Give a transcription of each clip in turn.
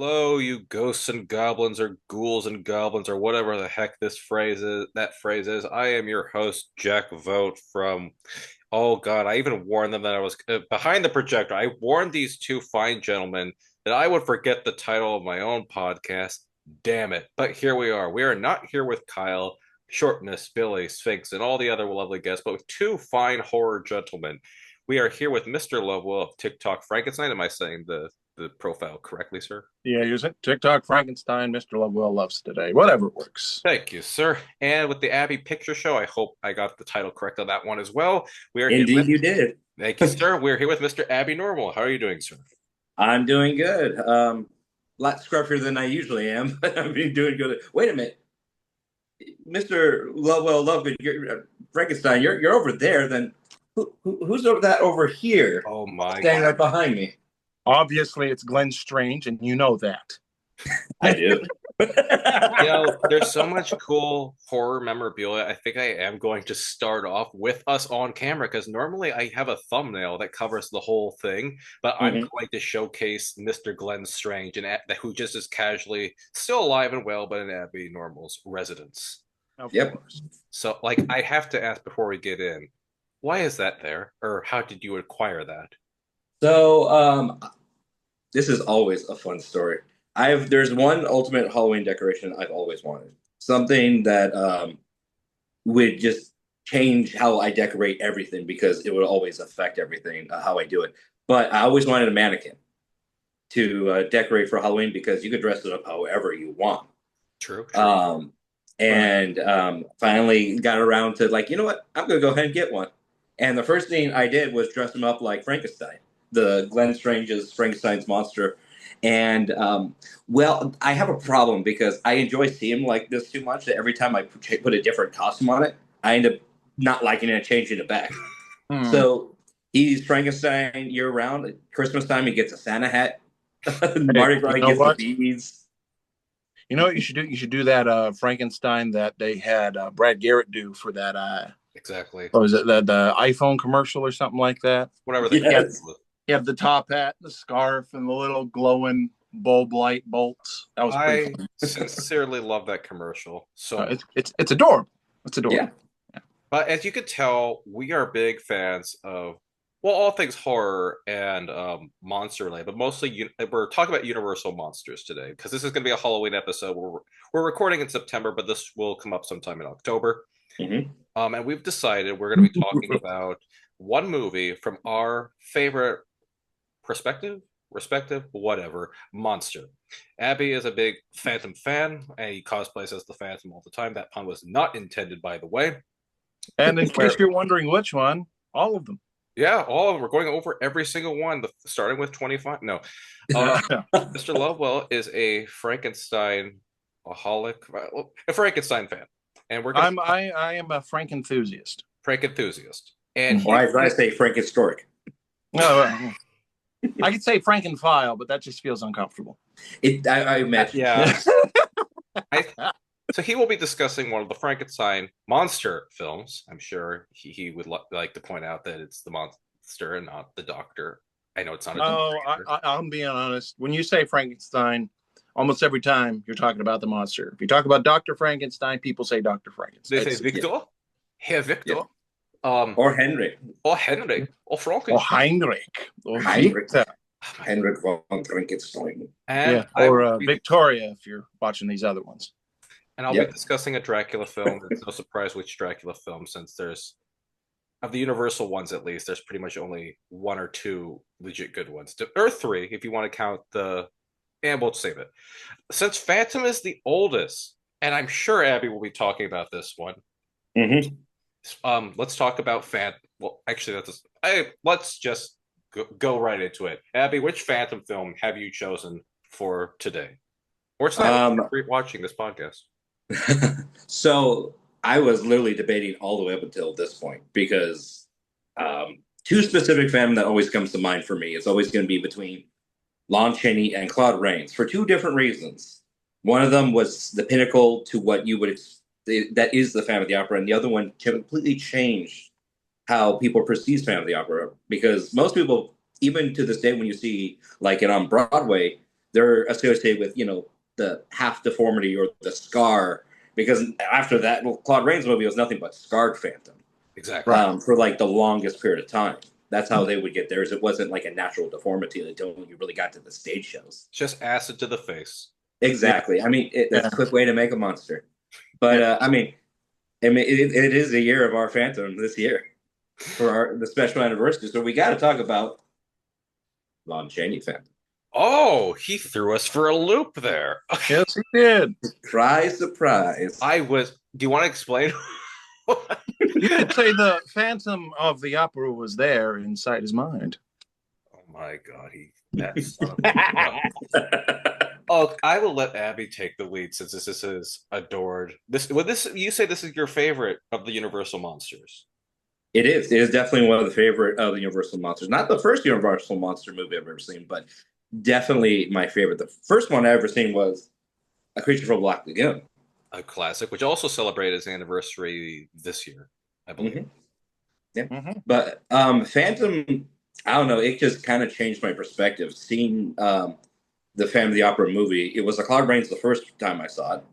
Hello, you ghosts and goblins, or ghouls and goblins, or whatever the heck this phrase is. That phrase is. I am your host, Jack Vogt from. Oh God, I even warned them that I was behind the projector. I warned these two fine gentlemen that I would forget the title of my own podcast. Damn it! But here we are. We are not here with Kyle, Shortness, Billy, Sphinx, and all the other lovely guests, but with two fine horror gentlemen. We are here with Mr. Lovewell of TikTok Frankenstein. Am I saying the profile correctly, sir? Yeah, use it. TikTok, Frankenstein, Mr. Lovewell loves today. Whatever works. Thank you, sir. And with the Abby Picture Show, I hope I got the title correct on that one as well. We are here with, Indeed, you did. thank you, sir. We're here with Mr. Abby Normal. How are you doing, sir? I'm doing good. A lot scruffier than I usually am, but I'm doing good. Wait a minute, Mr. Lovewell Lovegood, Frankenstein, you're over there. Then who's over that over here, Oh my standing God. right behind me? Obviously, it's Glenn Strange, and you know that. I do. There's so much cool horror memorabilia. I think I am going to start off with us on camera because normally I have a thumbnail that covers the whole thing, but I'm Mhm. going to showcase Mr. Glenn Strange and who just is casually still alive and well, but in Abby Normal's residence. Of Yep. course. So, like, I have to ask before we get in, why is that there, or how did you acquire that? So, this is always a fun story. There's one ultimate Halloween decoration I've always wanted. Something that would just change how I decorate everything because it would always affect everything how I do it. But I always wanted a mannequin to decorate for Halloween because you could dress it up however you want. True. Um, and finally got around to like, you know what? I'm gonna go ahead and get one. And the first thing I did was dress him up like Frankenstein, the Glenn Strange's Frankenstein's monster. And well, I have a problem because I enjoy seeing him like this too much that every time I put a different costume on it, I end up not liking it and changing it back. Hmm. So he's Frankenstein year round. At Christmas time, he gets a Santa hat. Mardi Gras, you he know gets the what? beads. You know what you should do? You should do that Frankenstein that they had Brad Garrett do for that. Exactly. What was it? The iPhone commercial or something like that? Whatever the Yeah, Yes. you have the top hat, the scarf, and the little glowing bulb light bolts. That was pretty I fun. sincerely love that commercial so much. It's adorable. It's Yeah. adorable. But as you could tell, we are big fans of, well, all things horror and monster related, but mostly we're talking about Universal monsters today because this is going to be a Halloween episode. We're recording in September, but this will come up sometime in October. Mhm. And we've decided we're going to be talking about one movie from our favorite perspective, respective, whatever, monster. Abby is a big Phantom fan, and he cosplays as the Phantom all the time. That pun was not intended, by the way. And in Where case you're wondering which one, all of them. Yeah, all of them. We're going over every single one, starting with 25. No. Mr. Lovewell is a Frankenstein aholic, a Frankenstein fan. And we're going to I am a Frank enthusiast. Frank enthusiast. And Or I say Frankenhistoric. No, I could say Frankenfile, but that just feels uncomfortable. I imagine. yeah. I, so he will be discussing one of the Frankenstein monster films. I'm sure he would like to point out that it's the monster and not the doctor. I know it's not a Oh, doctor. I'm being honest. When you say Frankenstein, almost every time you're talking about the monster. If you talk about Dr. Frankenstein, people say Dr. Frankenstein. They say Victor, Herr Victor, Yeah. um, Or Henrik. or Henry, or Or Frankenstein. Heinrich. Or Heinrich. Victor. Henrik von Frankenstein. And Yeah. Or Victoria, if you're watching these other ones. I'll Yep. be discussing a Dracula film. It's no surprise which Dracula film, since there's, of the Universal ones at least, there's pretty much only one or two legit good ones. Or three, if you want to count the. And we'll save it. Since Phantom is the oldest, and I'm sure Abby will be talking about this one. Mm-hmm. Let's talk about Phantom. Well, actually, let's just go right into it. Abby, which Phantom film have you chosen for today? Or it's not watching this podcast. So I was literally debating all the way up until this point because two specific fandom that always comes to mind for me is always going to be between Lon Chaney and Claude Rains for two different reasons. One of them was the pinnacle to what you would that is the Phantom of the Opera, and the other one completely changed how people perceive Phantom of the Opera because most people, even to this day, when you see like it on Broadway, they're associated with, the half deformity or the scar. Because after that, well, Claude Rains movie was nothing but scarred Phantom. Exactly. For like the longest period of time. That's how they would get theirs. It wasn't like a natural deformity until you really got to the stage shows. Just acid to the face. Exactly. I mean, that's a quick way to make a monster. But it is a year of our Phantom this year for the special anniversary. So we got to talk about Lon Chaney Phantom. Oh, he threw us for a loop there. Yes, he did. Surprise, surprise. Do you want to explain? You could say the Phantom of the Opera was there inside his mind. Oh my God, that son of a... Oh, I will let Abby take the lead since this is adored. You say this is your favorite of the Universal monsters. It is. It is definitely one of the favorite of the Universal monsters. Not the first Universal monster movie I've ever seen, but definitely my favorite. The first one I ever seen was A Creature from Black Lagoon. A classic, which also celebrated its anniversary this year, I believe. Mm-hmm. Yeah. But Phantom, I don't know, it just kind of changed my perspective. Seeing the Phantom of the Opera movie, it was a Claude Rains the first time I saw it.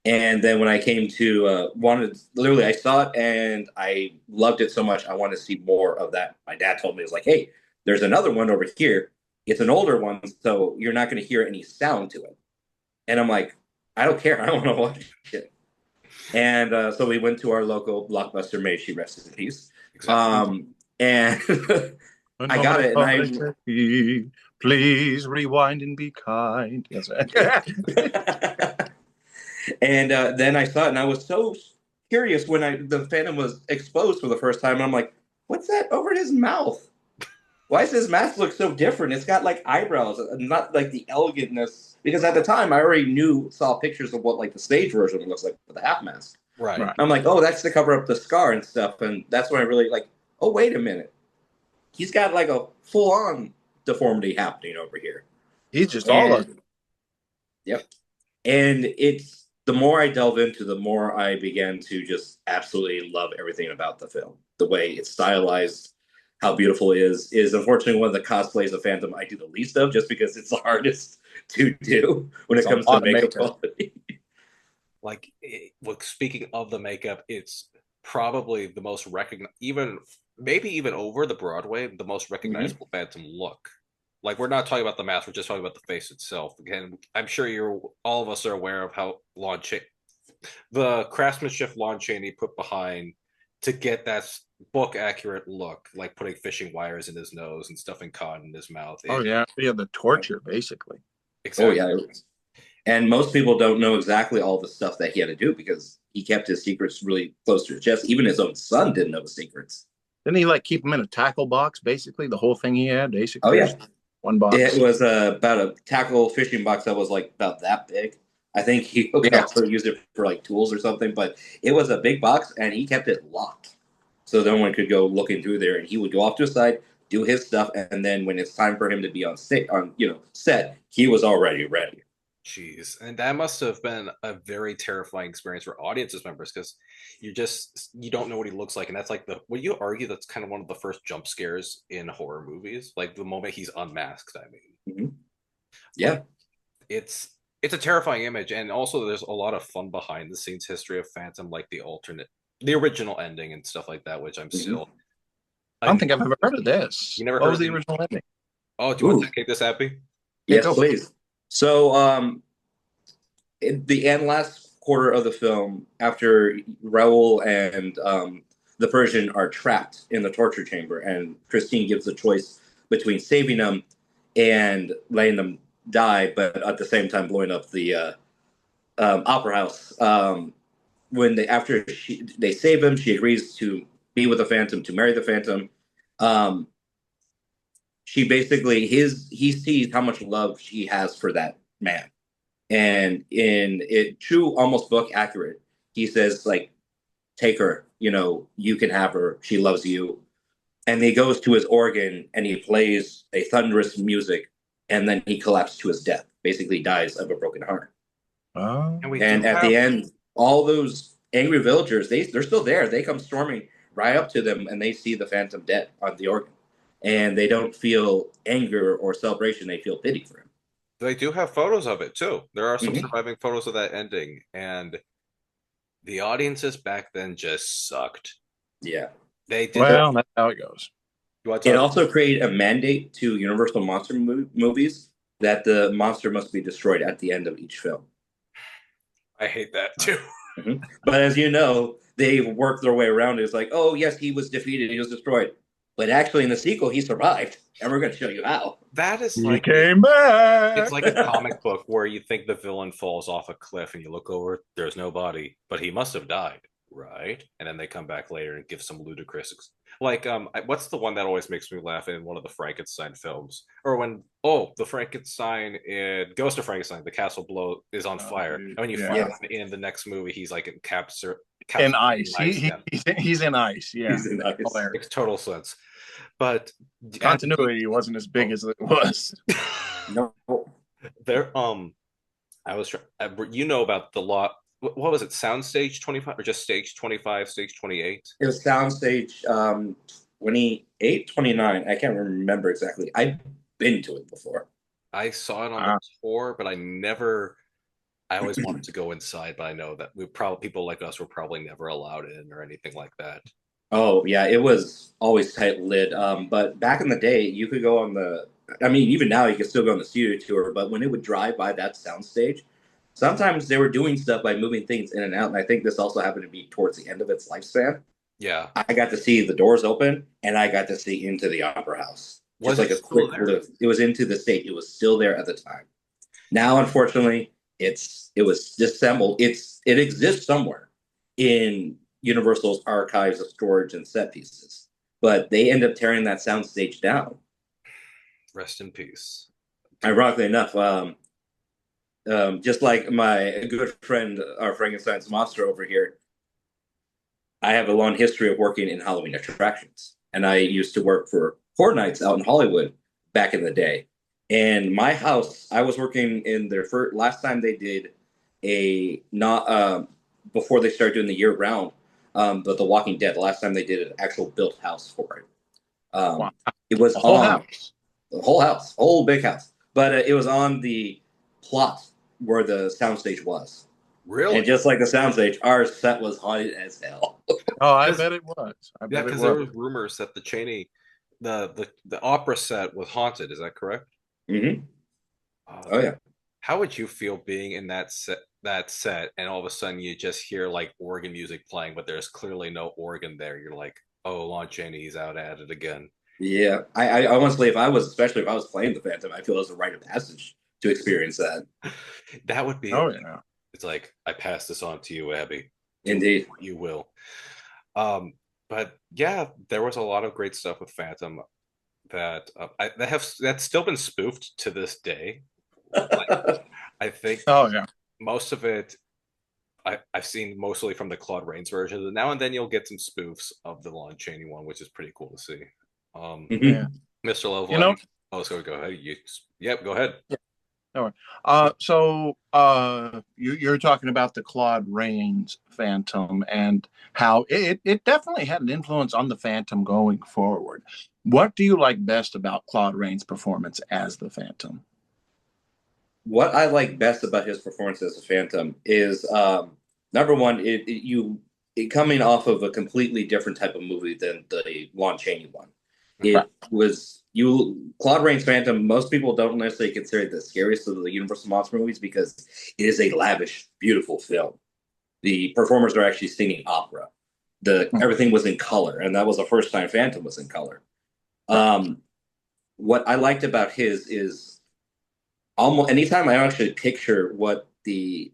And then when I came to I saw it and I loved it so much, I wanted to see more of that. My dad told me, it was like, hey, there's another one over here. It's an older one, so you're not going to hear any sound to it. And I'm like, I don't care. I don't want to watch it. And so we went to our local Blockbuster. May she rest in peace. Exactly. And I got it. And please rewind and be kind. Yes. And then I saw it, and I was so curious when the Phantom was exposed for the first time. And I'm like, what's that over his mouth? Why does his mask look so different? It's got like eyebrows, not like the elegantness. Because at the time, I already saw pictures of what like the stage version looks like with the half mask. Right. I'm like, oh, that's to cover up the scar and stuff. And that's when I really like, oh, wait a minute. He's got like a full-on deformity happening over here. He's just all of it. Yep. And it's the more I delve into, the more I began to just absolutely love everything about the film. The way it's stylized, how beautiful it is unfortunately one of the cosplays of Phantom I do the least of, just because it's the hardest to do when it comes to makeup quality. Like, speaking of the makeup, it's probably the most maybe even over the Broadway, the most recognizable Phantom look. Like, we're not talking about the mask, we're just talking about the face itself. Again, I'm sure all of us are aware of how the craftsmanship Lon Chaney put behind to get that book accurate look, like putting fishing wires in his nose and stuffing cotton in his mouth. The torture, basically. Exactly. Oh, yeah. And most people don't know exactly all the stuff that he had to do because he kept his secrets really close to his chest. Even his own son didn't know the secrets. Didn't he like keep him in a tackle box, basically? The whole thing he had, basically? Oh, yeah. One box. It was about a tackle fishing box that was like about that big. I think he also used it for like tools or something, but it was a big box and he kept it locked. So no one could go looking through there, and he would go off to the side, do his stuff, and then when it's time for him to be on set, he was already ready. Jeez, and that must have been a very terrifying experience for audiences members because you don't know what he looks like, and that's like would you argue that's kind of one of the first jump scares in horror movies, like the moment he's unmasked. I mean, yeah, it's a terrifying image, and also there's a lot of fun behind the scenes history of Phantom, like the original ending and stuff like that, which I'm still. I don't think I've ever heard of this. You never heard of the original ending? Oh, do you want to take this, Happy? Yes, please. So, in the last quarter of the film, after Raoul and the Persian are trapped in the torture chamber, and Christine gives the choice between saving them and letting them die, but at the same time blowing up the opera house. After they save him, she agrees to be with the Phantom, to marry the Phantom. She basically he sees how much love she has for that man, and in it true almost book accurate, he says like, take her, you can have her, she loves you. And he goes to his organ and he plays a thunderous music, and then he collapses to his death, basically dies of a broken heart. And at the end, all those angry villagers, they're still there. They come storming right up to them, and they see the Phantom dead on the organ. And they don't feel anger or celebration. They feel pity for him. They do have photos of it too. There are some Mhm. surviving photos of that ending, and the audiences back then just sucked. Yeah. They did Well, not. that's how it goes. What's It up? also created a mandate to Universal Monster movies that the monster must be destroyed at the end of each film. I hate that too. But as you know, they worked their way around it. It's like, oh, yes, he was defeated, he was destroyed. But actually, in the sequel, he survived. And we're going to show you how. That is He like came it's back. like a comic book where you think the villain falls off a cliff and you look over, there's no body, but he must have died, right? And then they come back later and give some ludicrous, like what's the one that always makes me laugh in one of the Frankenstein films, or when the Frankenstein in Ghost of Frankenstein, the castle below is on Oh, fire, and dude. when you Yeah. find him in the next movie, he's like in In capsulated ice. in ice. Yeah, He's in ice. Yeah. He's in ice. Hilarious. makes total sense. But Continuity wasn't as big as it was. No, there, I was you know about the lot. What was it? Soundstage 25 or just stage 25, stage 28? it was Soundstage 28, 29. I can't remember exactly. I've been to it before. I saw it on the Wow. tour, but I always wanted to go inside, but I know that we probably people like us were probably never allowed in or anything like that. Oh, yeah, it was always tight lid. But back in the day, you could go on the, I mean, even now you can still go on the studio tour, but when it would drive by that soundstage, sometimes they were doing stuff by moving things in and out. And I think this also happened to be towards the end of its lifespan. Yeah. I got to see the doors open and I got to see into the opera house. Was Just it like a still quick there? live. It was into the state. It was still there at the time. Now, unfortunately, it was disassembled. It exists somewhere in Universal's archives of storage and set pieces, but they end up tearing that soundstage down. Rest in peace. Ironically enough, just like my good friend, our Frankenstein's monster over here, I have a long history of working in Halloween attractions, and I used to work for Horror Nights out in Hollywood back in the day. And my house, I was working in their first last time they did a not before they started doing the year round, but The Walking Dead. The last time they did an actual built house for it. Wow. It was A whole on house. the whole house, whole big house, but it was on the plot where the soundstage was. Really? And just like the soundstage, our set was haunted as hell. Oh, I Because bet it was. I yeah, bet it because there was. was rumors that the Cheney, the opera set was haunted. Is that correct? Hmm. Uh, Oh yeah. how would you feel being in that set and all of a sudden you just hear like organ music playing, but there's clearly no organ there? You're like, oh, Lon Chaney's out at it again. Yeah, I honestly, if I was, especially if I was playing the Phantom, I feel it was a rite of passage to experience that. That would be Oh like, yeah. it's like I pass this on to you, Abby. Do Indeed. what you will. Um, but yeah, there was a lot of great stuff with Phantom that's still been spoofed to this day. Like, I think Oh yeah. most of it I've seen mostly from the Claude Rains version. And now and then you'll get some spoofs of the Lon Chaney one, which is pretty cool to see. Yeah. Mr. You Lovell, know. oh, so go ahead. Yep, go ahead. No. You're talking about the Claude Rains Phantom and how it definitely had an influence on the Phantom going forward. What do you like best about Claude Rains' performance as the Phantom? What I like best about his performance as a Phantom is number one, it coming off of a completely different type of movie than the Lon Chaney one. Right. It was you Claude Rains Phantom. Most people don't necessarily consider it the scariest of the Universal Monster movies because it is a lavish, beautiful film. The performers are actually singing opera. The everything was in color, and that was the first time Phantom was in color. Um, what I liked about his is almost anytime I actually picture what the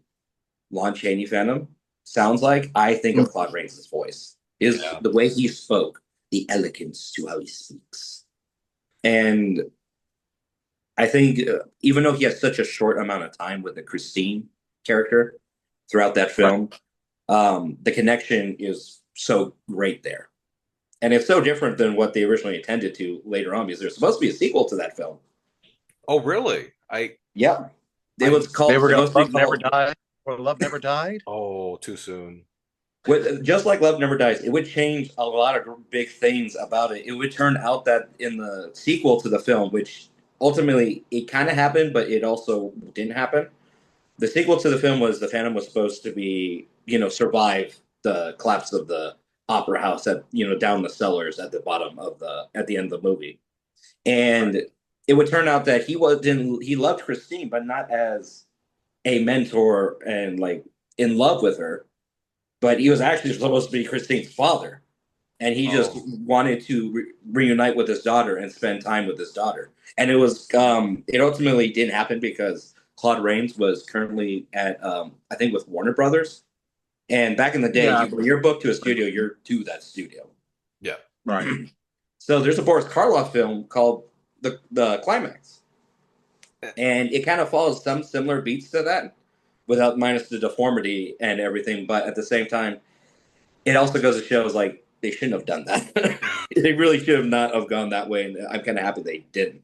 Lon Chaney Phantom sounds like, I think of Claude Rains' voice. Yeah. The way he spoke, the elegance to how he speaks. And I think even though he has such a short amount of time with the Christine character throughout that film, the connection is so great there. And it's so different than what they originally intended to later on because there's supposed to be a sequel to that film. Oh, really? Yep. It was They were supposed to be Love Never called Died, or Love Never Died. Oh, too soon. just like Love Never Dies. It would change a lot of big things about it. It would turn out that in the sequel to the film, which ultimately it kind of happened, but it also didn't happen. The sequel to the film was the Phantom was supposed to be, survive the collapse of the opera house at, down the cellars at the bottom of at the end of the movie. And it would turn out that he loved Christine, but not as a mentor and like in love with her, but he was actually supposed to be Christine's father. And he just wanted to reunite with his daughter and spend time with his daughter. And it ultimately didn't happen because Claude Rains was currently at, I think, with Warner Brothers. And back in the day, when you're booked to a studio, you're to that studio. Yeah. Right. So there's a Boris Karloff film called The Climax. And it kind of follows some similar beats to that, without minus the deformity and everything. But at the same time, it also goes to show like they shouldn't have done that. They really should have not have gone that way, and I'm kind of happy they didn't.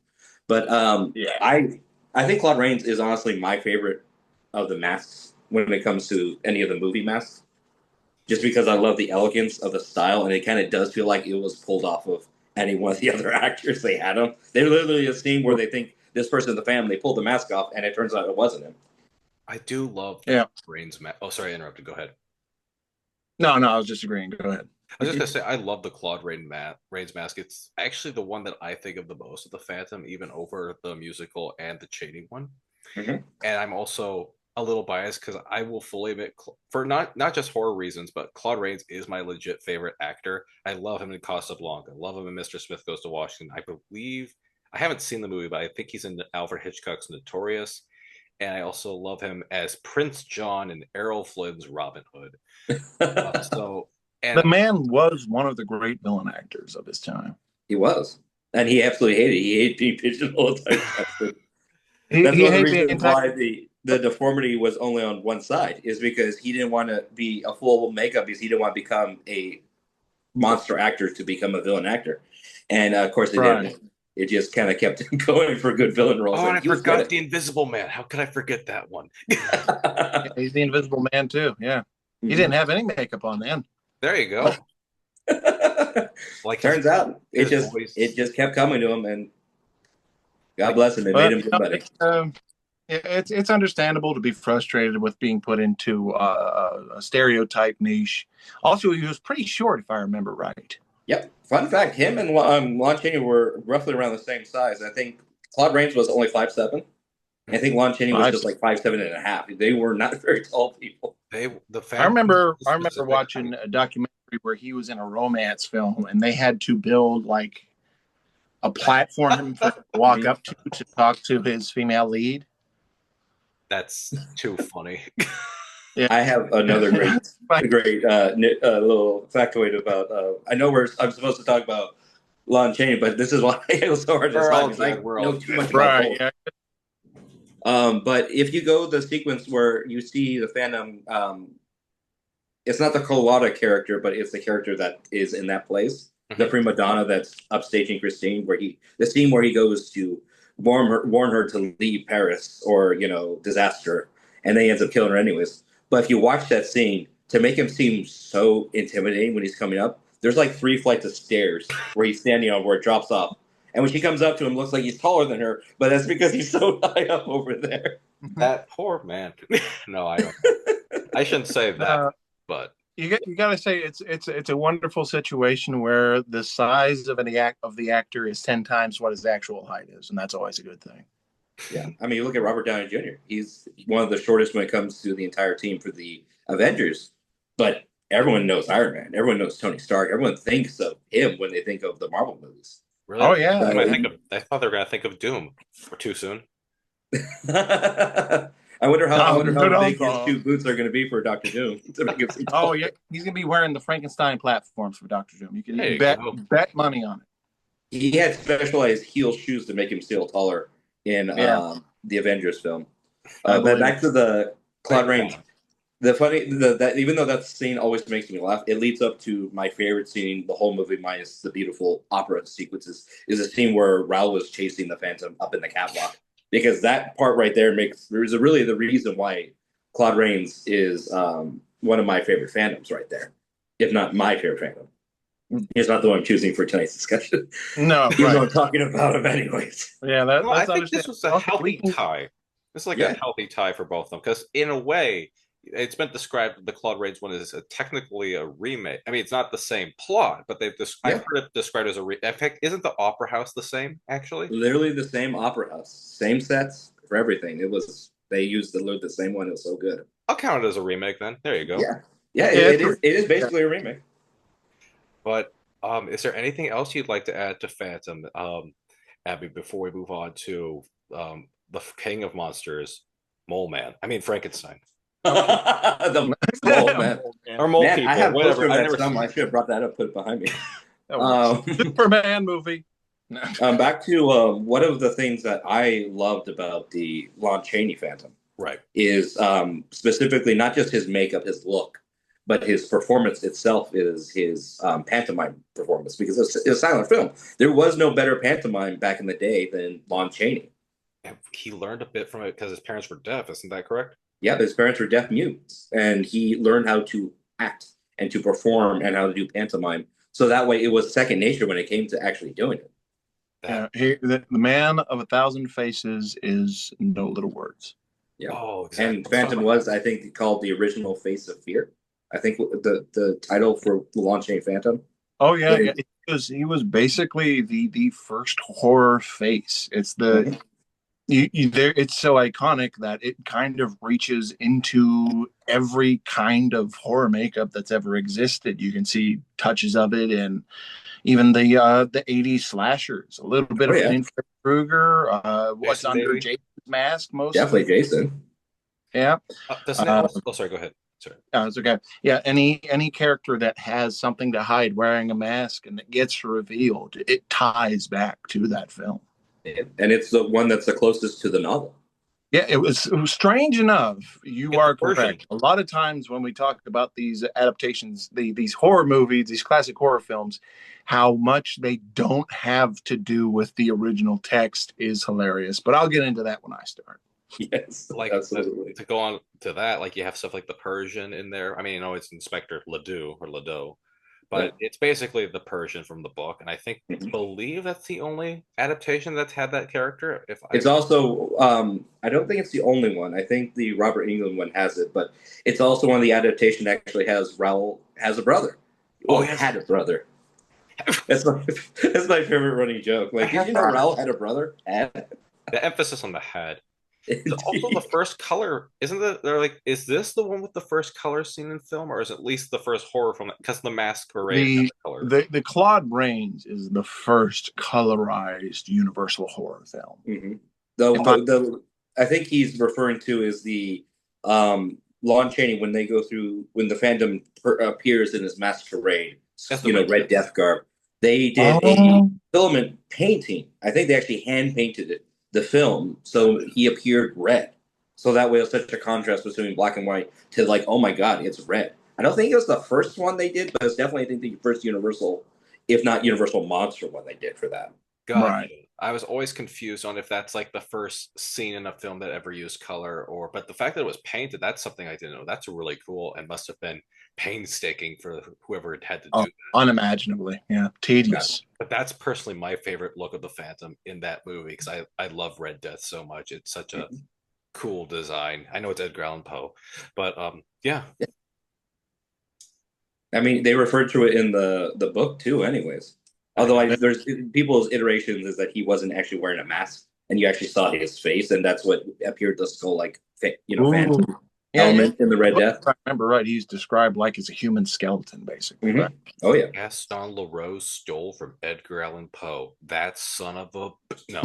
But I think Claude Rains is honestly my favorite of the masks when it comes to any of the movie masks, just because I love the elegance of the style, and it kind of does feel like it was pulled off of any one of the other actors they had him. They literally a scene where they think this person in the family pulled the mask off, and it turns out it wasn't him. I do love Rains mask. Oh, sorry, I interrupted. Go ahead. No, I was just agreeing. Go ahead. I was just gonna say I love the Claude Rains mask. It's actually the one that I think of the most of the Phantom, even over the musical and the Channing one. Mm-hmm. And I'm also a little biased because I will fully admit, for not just horror reasons, but Claude Rains is my legit favorite actor. I love him in Casablanca. I love him in Mr. Smith Goes to Washington. I believe I haven't seen the movie, but I think he's in Alfred Hitchcock's Notorious. And I also love him as Prince John in Errol Flynn's Robin Hood. The man was one of the great villain actors of his time. He was, and he absolutely hated it. He hated being pigeonholed. That's one of the reasons why the deformity was only on one side, is because he didn't want to be a full makeup, because he didn't want to become a monster actor to become a villain actor. And of course, it just kind of kept him going for good villain roles. Oh, and I forgot the Invisible Man. How could I forget that one? He's the Invisible Man too. Yeah, he didn't have any makeup on then. There you go. Like, turns out it just kept coming to him, and God bless him. It made him somebody. It's understandable to be frustrated with being put into a stereotype niche. Also, he was pretty short, if I remember right. Yep. Fun fact: him and Lon Chaney were roughly around the same size. I think Claude Rains was only 5'7". I think Lon Chaney was just like 5'7.5". They were not very tall people. I remember watching a documentary where he was in a romance film, and they had to build like a platform for him to walk up to talk to his female lead. That's too funny. Yeah. I have another great little factoid about. I know I'm supposed to talk about Lon Chaney, but this is why it was so hard to talk. I know too much about both. Yeah. But if you go the sequence where you see the Phantom, it's not the Colada character, but it's the character that is in that place, the prima donna that's upstaging Christine, the scene where he goes to warn her to leave Paris or disaster, and then he ends up killing her anyways. But if you watch that scene, to make him seem so intimidating when he's coming up, there's like 3 flights of stairs where he's standing on where it drops off. And when she comes up to him, it looks like he's taller than her, but that's because he's so high up over there. That poor man. No, I don't. I shouldn't say that, but you got to say it's a wonderful situation where the size of the actor is 10 times what his actual height is, and that's always a good thing. Yeah, I mean, you look at Robert Downey Jr. He's one of the shortest when it comes to the entire team for the Avengers, but everyone knows Iron Man. Everyone knows Tony Stark. Everyone thinks of him when they think of the Marvel movies. Really? Oh yeah. I thought they were gonna think of Doom. Or too soon. I wonder how big his 2 boots are going to be for Doctor Doom. Oh yeah, he's going to be wearing the Frankenstein platforms for Doctor Doom. You can bet money on it. He had specialized heel shoes to make him still taller in the Avengers film. But back to the Claude Rains. That even though that scene always makes me laugh, it leads up to my favorite scene, the whole movie minus the beautiful opera sequences, is a scene where Raoul is chasing the Phantom up in the catwalk. Because that part right there there's really the reason why Claude Rains is one of my favorite Phantoms right there, if not my favorite Phantom. He's not the one I'm choosing for tonight's discussion. No, Even though right. I'm talking about him anyways. Yeah, Well, I that's think this was a understandable. healthy We can, tie. It's like a Yeah, healthy tie for both of them because, in a way, it's been described the Claude Rains one is technically a remake. I mean, it's not the same plot, but I've yeah. heard it described as a in fact, isn't the Opera House the same actually? Literally the same opera house, same sets for everything. It was they used the same one. It was so good. I'll count it as a remake then. There you go. Yeah, yeah. yeah, It is. It is basically a remake. But is there anything else you'd like to add to Phantom, Abby, before we move on to the King of Monsters, Mole Man? I mean Frankenstein The mole man. or Mole Man, I People, have a poster whatever. of I've that never somewhere. I seen. should have brought that up, put it behind me. Oh, Um, Superman movie. No. back to one of the things that I loved about the Lon Chaney Phantom Right. is specifically not just his makeup, his look, but his performance itself is his pantomime performance because it's a silent film. There was no better pantomime back in the day than Lon Chaney. And he learned a bit from it because his parents were deaf, isn't that correct? Yeah, his parents were deaf mutes, and he learned how to act and to perform and how to do pantomime. So that way, it was second nature when it came to actually doing it. Yeah, That the man of 1,000 faces is no little words. Yeah, oh exactly. and Let's talk Phantom about was, I think, called the original Face of Fear. I think the title for the Lon Chaney Phantom. Oh yeah, yeah. He was basically the first horror face. It's the Mhm. you there. It's so iconic that it kind of reaches into every kind of horror makeup that's ever existed. You can see touches of it in even the '80s slashers. A little bit Oh of it yeah, in Freddy Krueger. What's Jason, under maybe. Jason's mask most of definitely the Jason. yeah. Doesn't it Uh, also? Oh, sorry. Go ahead. Sorry. it's okay. Yeah, any character that has something to hide wearing a mask and it gets revealed, it ties back to that film. And it's the one that's the closest to the novel. Yeah, it was strange enough. You Get the are version. correct. A lot of times when we talk about these adaptations, these horror movies, these classic horror films, how much they don't have to do with the original text is hilarious. But I'll get into that when I start. Yes, Like absolutely. to go on to that, like you have stuff like the Persian in there. I mean, it's Inspector Ledoux or Ledoux, Yeah. but it's basically the Persian from the book, and I Mhm. believe that's the only adaptation that's had that character. If I It's also, I don't think it's the only one. I think the Robert Englund one has it, but it's also one of the adaptation that actually has Raoul has a brother. oh Well, yes, had a brother. That's my that's my favorite running joke. I Like, did have you know heard Raoul had a brother? Had. the emphasis on the had. Also, the first color isn't it? They're like, is this the one with the first color scene in film, or is it at least the first horror film? Because the Masquerade had The the color. the Claude Rains is the first colorized Universal horror film. Mm-hmm. If I The I think he's referring to is the Lon Chaney when they go through when the Phantom appears in his masquerade, That's the Red Red Death. Death garb. They did a oh filament painting. I think they actually hand painted it, the film, so he appeared red. So that way it was such a contrast between black and white to like, oh my god, it's red. I don't think it was the first one they did, but it's definitely I think the first Universal, if not Universal Monster one they did for that. Gotcha. right. I was always confused on if that's like the first scene in a film that ever used color, or but the fact that it was painted, that's something I didn't know. That's really cool and must have been painstaking for whoever it had to Oh, do that. unimaginably. Yeah. Yeah. Tedious. But that's personally my favorite look of the Phantom in that movie because I love Red Death so much. It's such a cool design. I know it's Edgar Allan Poe, but yeah. I mean, they referred to it in the book too, anyways. I Although know. there's people's iterations is that he wasn't actually wearing a mask, and you actually saw his face, and that's what appeared the skull like Ooh. phantom Yeah, yeah. element in the Red Death. If I remember right, he's described like as a human skeleton, basically, right? Oh yeah. Gaston Leroux stole from Edgar Allan Poe. That son of a no.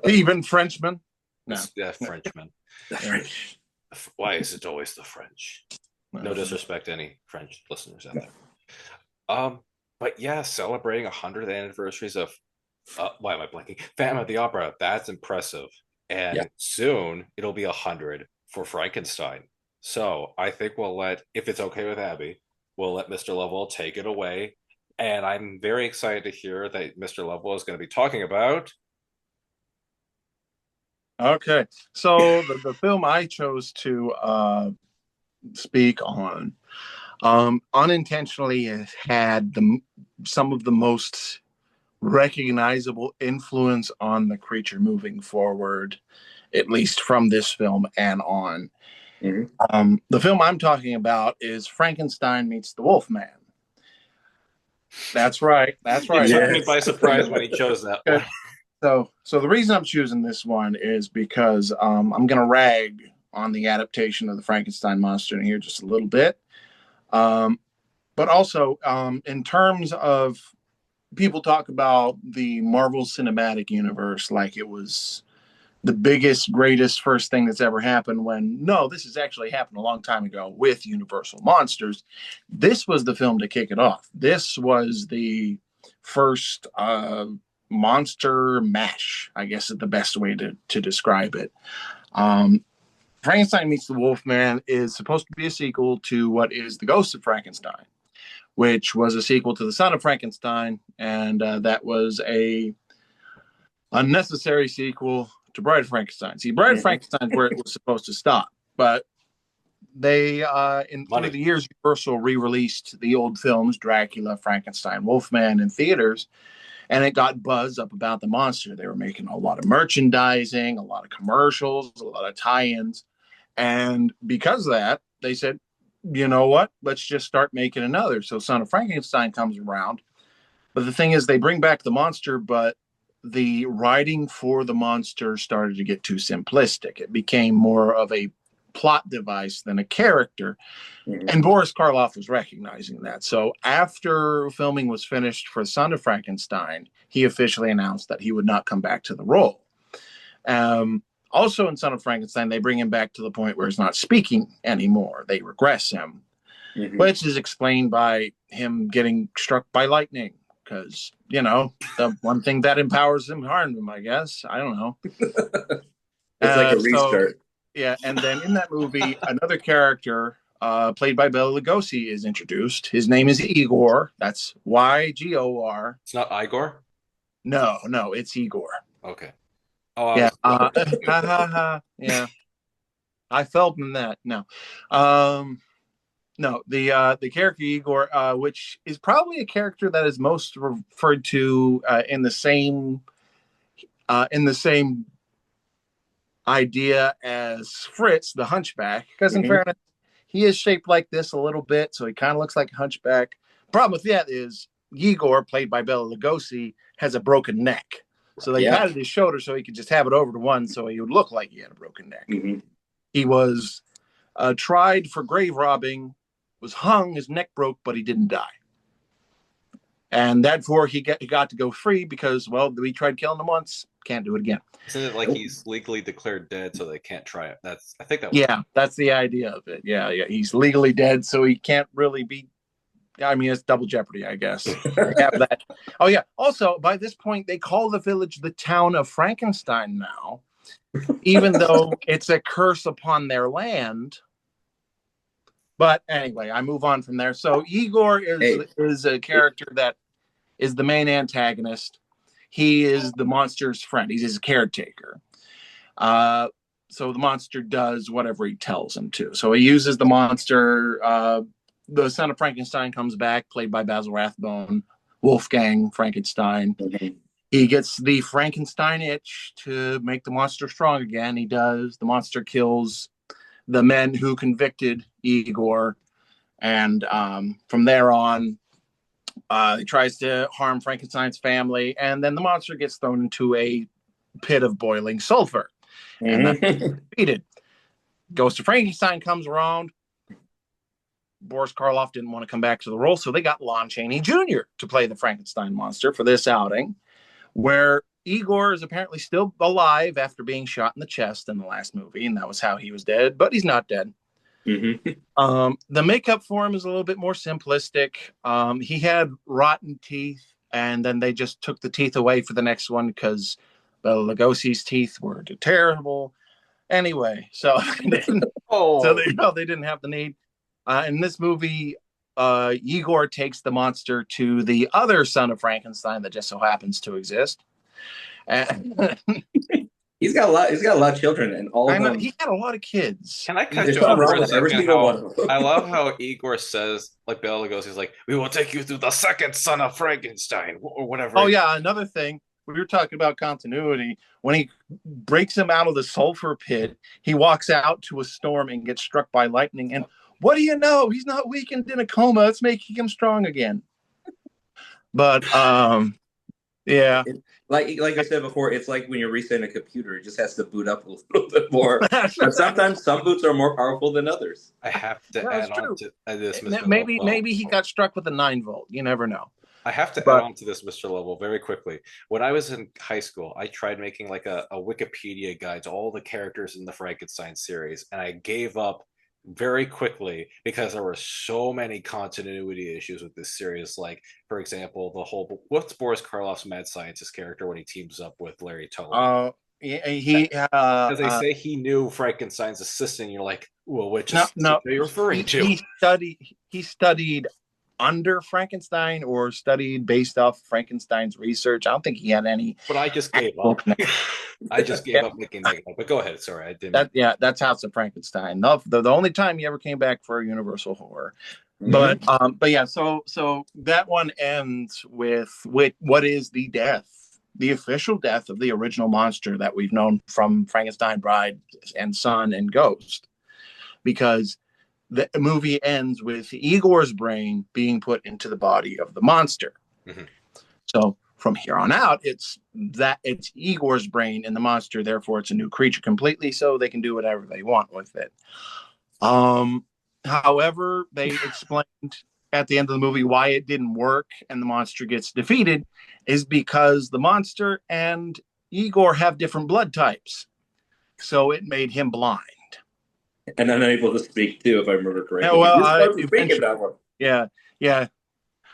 Even Frenchman. No. That Frenchman. The French. Why is it always the French? No disrespect to any French listeners out there. But yeah, celebrating 100th anniversaries of why am I blanking? Phantom of the Opera. That's impressive. And Yeah. soon it'll be 100 for Frankenstein. So I think we'll let, if it's okay with Abby, we'll let Mr. Lovell take it away. And I'm very excited to hear that Mr. Lovell is going to be talking about. Okay. So the film I chose to speak on unintentionally has had some of the most recognizable influence on the creature moving forward, at least from this film and on. The film I'm talking about is Frankenstein Meets the Wolfman. That's right. That's right. It took me by surprise when he chose that one. So the reason I'm choosing this one is because I'm going to rag on the adaptation of the Frankenstein monster in here just a little bit. But also, in terms of people talk about the Marvel Cinematic Universe like it was the biggest, greatest, first thing that's ever happened, when no, this has actually happened a long time ago with Universal Monsters. This was the film to kick it off. This was the first monster mash, I guess is the best way to describe it. Frankenstein Meets the Wolfman is supposed to be a sequel to what is The Ghost of Frankenstein, which was a sequel to The Son of Frankenstein, and that was a unnecessary sequel to Bride of Frankenstein. See, Bride of Frankenstein is where it was supposed to stop, but they, through the years, Universal re-released the old films, Dracula, Frankenstein, Wolfman, in theaters, and it got buzz up about the monster. They were making a lot of merchandising, a lot of commercials, a lot of tie-ins, and because of that, they said, you know what, let's just start making another. So Son of Frankenstein comes around, but the thing is, they bring back the monster, but the writing for the monster started to get too simplistic. It became more of a plot device than a character. And Boris Karloff was recognizing that. So after filming was finished for Son of Frankenstein, he officially announced that he would not come back to the role. Also in Son of Frankenstein, they bring him back to the point where he's not speaking anymore. They regress him, which is explained by him getting struck by lightning. Because, you know, the one thing that empowers him harmed him, I guess. I don't know. It's like a restart. So, yeah, and then in that movie, another character played by Bela Lugosi is introduced. His name is Igor. That's Ygor. It's not Igor? No, it's Igor. Okay. Oh, yeah. Yeah. I felt in that. No. No, the character Igor, which is probably a character that is most referred to in the same idea as Fritz, the Hunchback, because in fairness, he is shaped like this a little bit, so he kind of looks like a hunchback. Problem with that is Igor, played by Bela Lugosi, has a broken neck, so they padded his shoulder so he could just have it over to one, so he would look like he had a broken neck. He was tried for grave robbing, was hung, his neck broke, but he didn't die. And therefore, he got to go free because, well, we tried killing him once, can't do it again. Isn't it like he's legally declared dead, so they can't try it? I think that. Yeah, that's the idea of it. Yeah, he's legally dead, so he can't really be. I mean, it's double jeopardy, I guess. Have that. Oh yeah. Also, by this point, they call the village the town of Frankenstein now, even though it's a curse upon their land. But anyway, I move on from there. So Igor is a character that is the main antagonist. He is the monster's friend. He's his caretaker. So the monster does whatever he tells him to. So he uses the monster. The Son of Frankenstein comes back, played by Basil Rathbone, Wolfgang Frankenstein. He gets the Frankenstein itch to make the monster strong again. He does. The monster kills the men who convicted Igor, and from there on, he tries to harm Frankenstein's family, and then the monster gets thrown into a pit of boiling sulfur, and that's defeated. Ghost of Frankenstein comes around. Boris Karloff didn't want to come back to the role, so they got Lon Chaney Jr. to play the Frankenstein monster for this outing, where Igor is apparently still alive after being shot in the chest in the last movie, and that was how he was dead, but he's not dead. The makeup for him is a little bit more simplistic. He had rotten teeth, and then they just took the teeth away for the next one because Bela Lugosi's teeth were terrible. Anyway, so they didn't have the need. In this movie, Igor takes the monster to the other Son of Frankenstein that just so happens to exist. He's got a lot. He's got a lot of children, and all I of know them. he had a lot of kids. Can I cut There's you off something for wrong a with every second? single one How of them. I love how Igor says, like Bela Lugosi's like, "We will take you to the second son of Frankenstein," or whatever. Oh yeah, another thing. We were talking about continuity. When he breaks him out of the sulfur pit, he walks out to a storm and gets struck by lightning. And what do you know? He's not weakened in a coma. It's making him strong again. But yeah. Like I said before, it's like when you're resetting a computer; it just has to boot up a little bit more. But sometimes some boots are more powerful than others. I have to That's add on true. to this, Mr. Maybe Lovell. maybe he got struck with a 9-volt. You never know. I have to add But on to this, Mr. Lovell, very quickly. When I was in high school, I tried making like a Wikipedia guide to all the characters in the Frankenstein series, and I gave up very quickly because there were so many continuity issues with this series. Like, for example, the whole what's Boris Karloff's mad scientist character when he teams up with Larry Toby? As they say, he knew Frankenstein's assistant. And you're like, well, which no, are you referring to? He studied under Frankenstein or studied based off Frankenstein's research. I don't think he had any. But I just gave up. I just gave up making that. But go ahead. Sorry, I didn't. That's House of Frankenstein. The only time he ever came back for a Universal horror. Mm-hmm. But yeah, so that one ends with what is the death, the official death of the original monster that we've known from Frankenstein, Bride and Son and Ghost, because the movie ends with Igor's brain being put into the body of the monster. Mm-hmm. So from here on out, it's Igor's brain in the monster. Therefore, it's a new creature completely. So they can do whatever they want with it. However, they explained at the end of the movie why it didn't work and the monster gets defeated is because the monster and Igor have different blood types. So it made him blind. And unable to speak too, if I remember correctly. Yeah.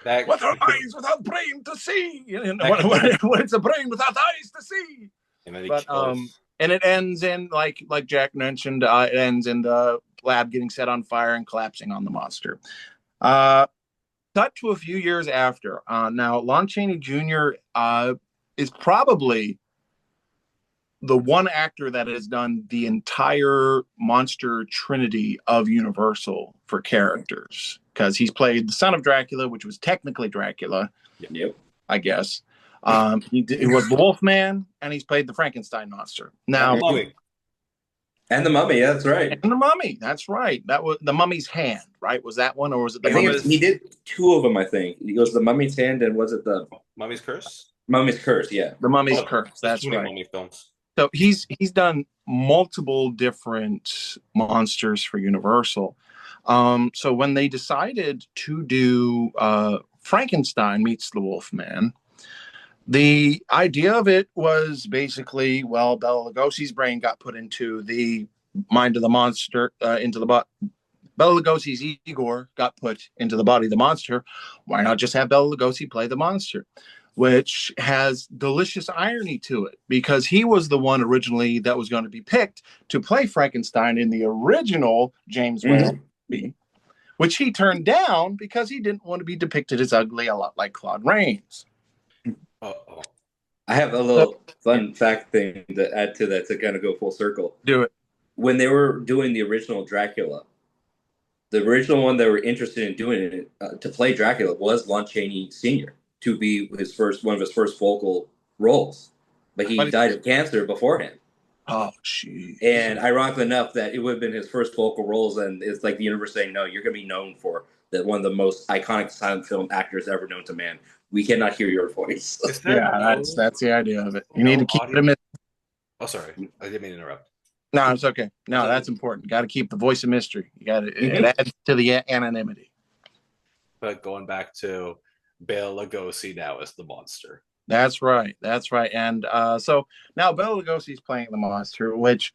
What are eyes without brain to see? What is a brain without eyes to see? And it ends in like Jack mentioned. It ends in the lab getting set on fire and collapsing on the monster. Cut to a few years after. Now, Lon Chaney Jr. Is probably the one actor that has done the entire monster trinity of Universal for characters, because he's played the son of Dracula, which was technically Dracula. Yep. I guess. He was the Wolfman, and he's played the Frankenstein monster. Now, and the Mummy, yeah, that's right. And the Mummy, that's right. That was the Mummy's Hand, right? Was that one, or was it the Mummy's? He did two of them, I think. It was the Mummy's Hand, and was it the Mummy's Curse? Mummy's Curse, yeah. The Mummy's Curse. That's right. Mummy films. So he's done multiple different monsters for Universal. So when they decided to do Frankenstein meets the Wolfman, the idea of it was basically, well, Bela Lugosi's brain got put into the mind of the monster, Bela Lugosi's Igor got put into the body of the monster. Why not just have Bela Lugosi play the monster? Which has delicious irony to it, because he was the one originally that was going to be picked to play Frankenstein in the original James Whale movie, which he turned down because he didn't want to be depicted as ugly, a lot like Claude Rains. Uh-oh. I have a little fun fact thing to add to that to kind of go full circle. Do it. When they were doing the original Dracula, the original one they were interested in doing it to play Dracula was Lon Chaney Sr. to be one of his first vocal roles, but he died of cancer beforehand. Oh, jeez. And ironically enough, that it would have been his first vocal roles, and it's like the universe saying, "No, you're going to be known for that one of the most iconic silent film actors ever known to man. We cannot hear your voice." Yeah, that's the idea of it. You need to keep them in. Oh, sorry, I didn't mean to interrupt. No, it's okay. No, that's important. Got to keep the voice of mystery. You got to it adds to the anonymity. But going back to Bela Lugosi now as the monster. That's right. And so now Bela Lugosi's playing the monster, which,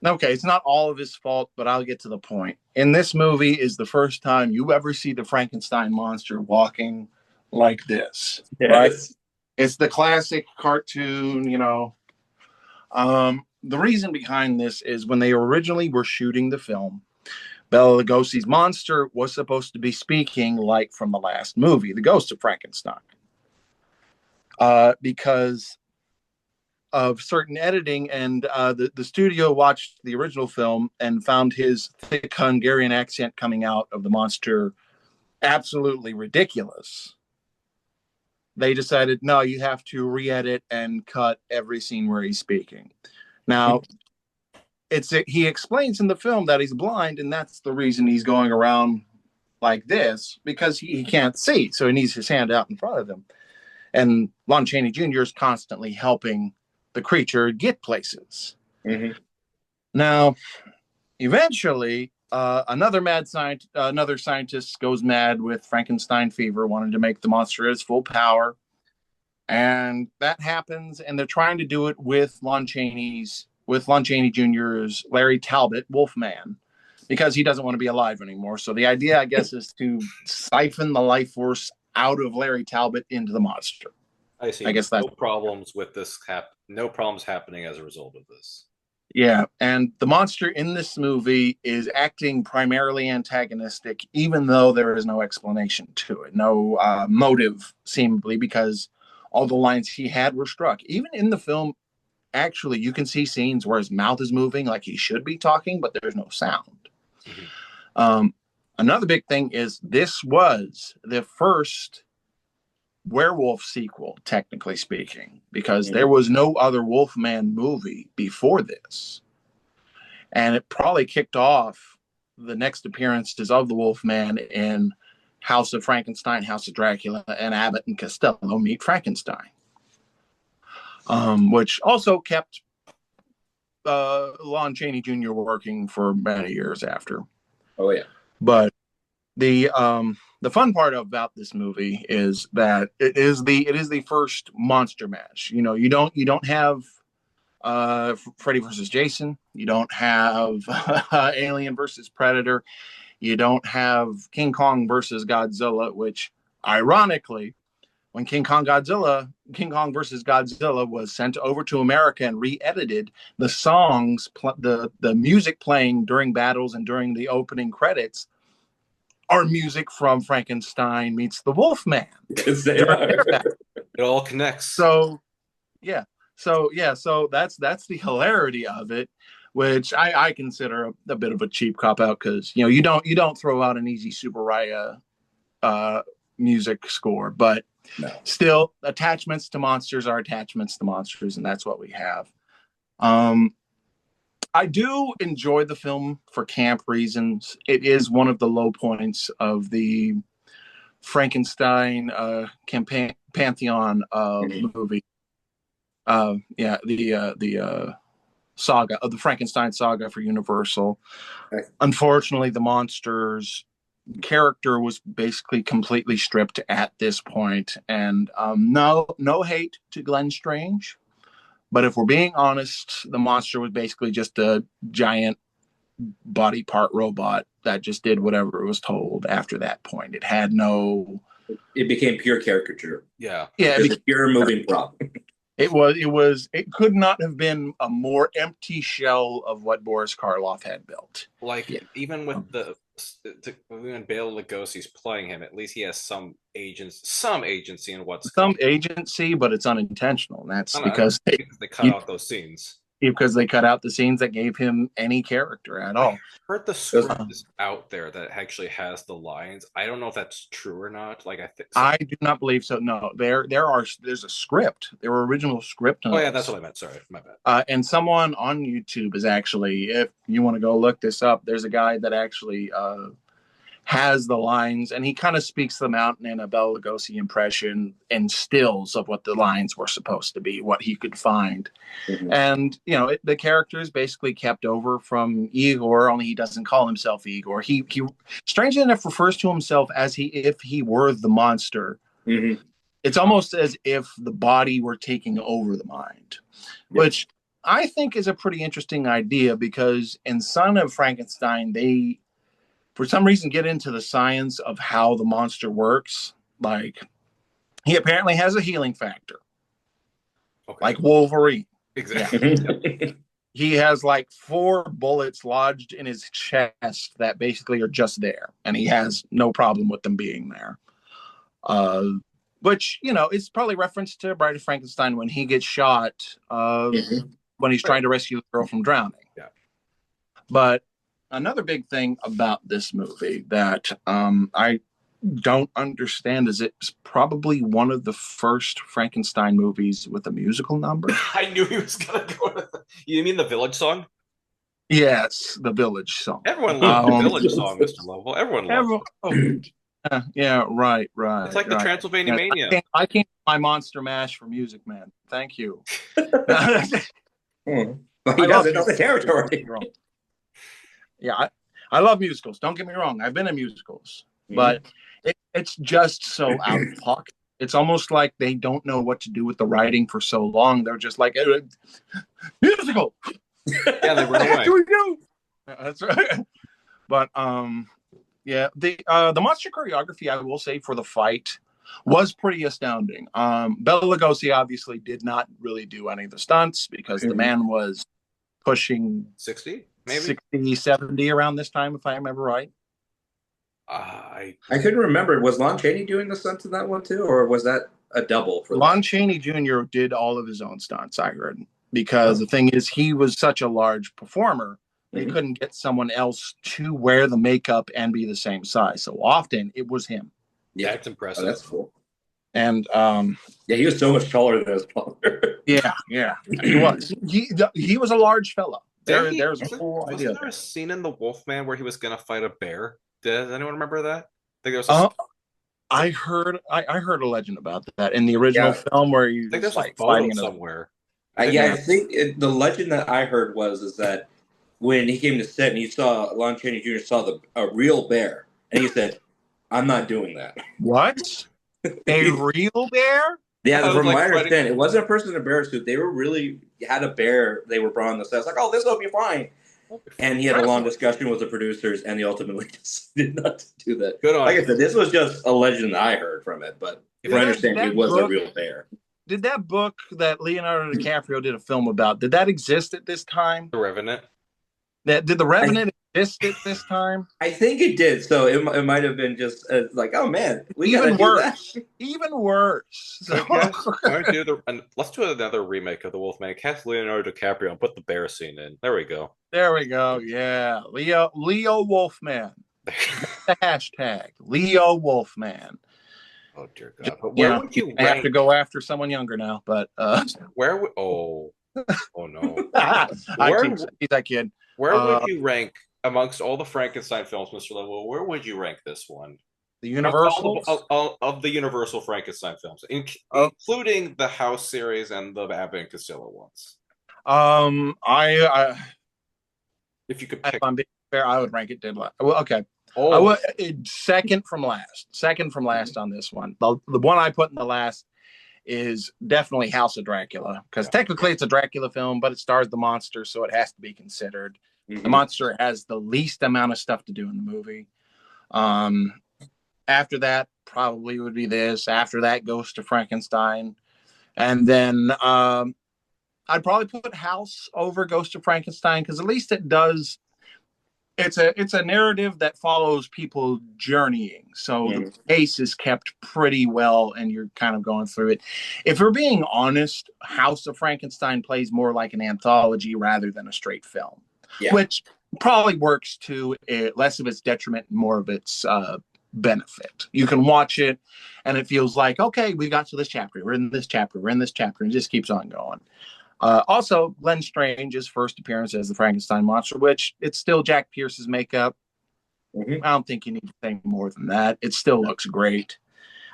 okay, it's not all of his fault, but I'll get to the point. In this movie is the first time you ever see the Frankenstein monster walking like this, right? It's the classic cartoon, The reason behind this is when they originally were shooting the film, Bela Lugosi's monster was supposed to be speaking like from the last movie, The Ghost of Frankenstein. Because of certain editing, and the studio watched the original film and found his thick Hungarian accent coming out of the monster absolutely ridiculous. They decided, no, you have to re-edit and cut every scene where he's speaking. Now, he explains in the film that he's blind, and that's the reason he's going around like this, because he can't see, so he needs his hand out in front of him. And Lon Chaney Jr. is constantly helping the creature get places. Mm-hmm. Now, eventually, another scientist goes mad with Frankenstein fever, wanting to make the monster at its full power. And that happens, and they're trying to do it with Lon Chaney Jr.'s Larry Talbot, Wolfman, because he doesn't want to be alive anymore. So the idea, I guess, is to siphon the life force out of Larry Talbot into the monster. I see. I guess no problems with this. No problems happening as a result of this. Yeah, and the monster in this movie is acting primarily antagonistic, even though there is no explanation to it, no motive, seemingly, because all the lines he had were struck. Even in the film, actually, you can see scenes where his mouth is moving like he should be talking, but there's no sound. Mm-hmm. Another big thing is this was the first werewolf sequel, technically speaking, because there was no other Wolfman movie before this. And it probably kicked off the next appearances of the Wolfman in House of Frankenstein, House of Dracula, and Abbott and Costello Meet Frankenstein, which also kept Lon Chaney Jr. working for many years after. Oh yeah. But the fun part about this movie is that it is the first monster mash. You know, you don't have Freddy versus Jason. You don't have Alien versus Predator. You don't have King Kong versus Godzilla, which ironically, when King Kong versus Godzilla was sent over to America and re-edited, the songs, the music playing during battles and during the opening credits are music from Frankenstein meets the Wolfman. It all connects. So that's the hilarity of it, which I consider a bit of a cheap cop out, because you don't throw out an easy Super Raya music score, but still, attachments to monsters are attachments to monsters, and that's what we have. I do enjoy the film for camp reasons. It is one of the low points of the Frankenstein pantheon of movie. The saga of the Frankenstein saga for Universal. Unfortunately, the monster's character was basically completely stripped at this point, and no hate to Glenn Strange, but if we're being honest, the monster was basically just a giant body part robot that just did whatever it was told. After that point, it had no. It became pure caricature. Yeah, it was a pure moving prop. It could not have been a more empty shell of what Boris Karloff had built. Even with when Bela Lugosi's playing him, at least he has some agency in what's some agency, but it's unintentional. And that's because they cut out those scenes. Because they cut out the scenes that gave him any character at all. I heard the script is out there that actually has the lines. I don't know if that's true or not. I do not believe so. No, there's a script. There were original script. Oh yeah, that's what I meant. Sorry, my bad. And someone on YouTube is actually, if you want to go look this up, there's a guy that actually has the lines, and he kind of speaks them out in a Bela Lugosi impression and stills of what the lines were supposed to be, what he could find. Mm-hmm. And the character is basically kept over from Igor, only he doesn't call himself Igor. He strangely enough refers to himself as if he were the monster. Mm-hmm. It's almost as if the body were taking over the mind, which I think is a pretty interesting idea, because in Son of Frankenstein, they for some reason get into the science of how the monster works. Like, he apparently has a healing factor, like Wolverine. Exactly. Yeah. He has like 4 bullets lodged in his chest that basically are just there, and he has no problem with them being there. which, it's probably reference to Bride of Frankenstein when he gets shot when he's trying to rescue the girl from drowning. Yeah. But another big thing about this movie that I don't understand is it's probably one of the first Frankenstein movies with a musical number. I knew he was gonna go to you mean the Village song? Yes, the Village song. Everyone loved the Village song, Mr. Lovell. Everyone loved it. Yeah, right. It's like the Transylvania Mania. I can't my Monster Mash for Music Man. Thank you. He doesn't know the territory. Yeah, I love musicals. Don't get me wrong. I've been in musicals, but it's just so out of pocket. It's almost like they don't know what to do with the writing for so long. They're just like, musical. Yeah, they run away. That's right. But yeah, the monster choreography, I will say, for the fight was pretty astounding. Bela Lugosi obviously did not really do any of the stunts because the man was pushing 60, maybe 60, 70 around this time, if I remember right. I couldn't remember. Was Lon Chaney doing the stunts in that one too, or was that a double for Lon Chaney Jr. did all of his own stunts, I heard, because the thing is, he was such a large performer. They couldn't get someone else to wear the makeup and be the same size. So often it was him. Yeah, it's impressive. Oh, that's cool. And yeah, he was so much taller than his father. yeah, he was. He was a large fellow. There's a whole idea. Wasn't there a scene in The Wolfman where he was going to fight a bear? Does anyone remember that? I think there was. I heard a legend about that in the original film where you there's like fighting somewhere. I think the legend that I heard is that when he came to set and he saw Lon Chaney Jr. saw a real bear and he said, "I'm not doing that." What? A real bear? Yeah, from my understanding, it wasn't a person in a bear suit. They were really had a bear. They were brought on the set. It's like, "Oh, this will be fine." And he had a long discussion with the producers, and he ultimately decided not to do that. Good on like I said, this was just a legend that I heard from it, but if I understand, it was a real bear. Did that book that Leonardo DiCaprio did a film about, did that exist at this time? The Revenant? Did The Revenant exist at this time? I think it did. So it might have been just like, oh man, even worse. Even worse. So, let's do another remake of The Wolfman. Cast Leonardo DiCaprio and put the bear scene in. There we go. There we go. Yeah, Leo Wolfman. The hashtag Leo Wolfman. Oh dear God! But where would you have to go after someone younger now? But where would? Oh no! He's that kid. Where would you rank amongst all the Frankenstein films, Mr. Level? Where would you rank this one? The Universal of the Universal Frankenstein films, including the House series and the Abbott and Costello ones. If you could pick, if I'm being fair, I would rank it dead last. Well, okay. I would second from last on this one. The one I put in the last is definitely House of Dracula, because technically it's a Dracula film, but it stars the monster, so it has to be considered. The monster has the least amount of stuff to do in the movie. After that, probably would be this. After that, Ghost of Frankenstein, and then I'd probably put House over Ghost of Frankenstein, because at least it does. It's a narrative that follows people journeying, so the pace is kept pretty well, and you're kind of going through it. If we're being honest, House of Frankenstein plays more like an anthology rather than a straight film, which probably works to less of its detriment, more of its benefit. You can watch it, and it feels like, okay, we got to this chapter. We're in this chapter. We're in this chapter, and it just keeps on going. Also, Glenn Strange's first appearance as the Frankenstein monster, which it's still Jack Pierce's makeup. I don't think you need to think more than that. It still looks great.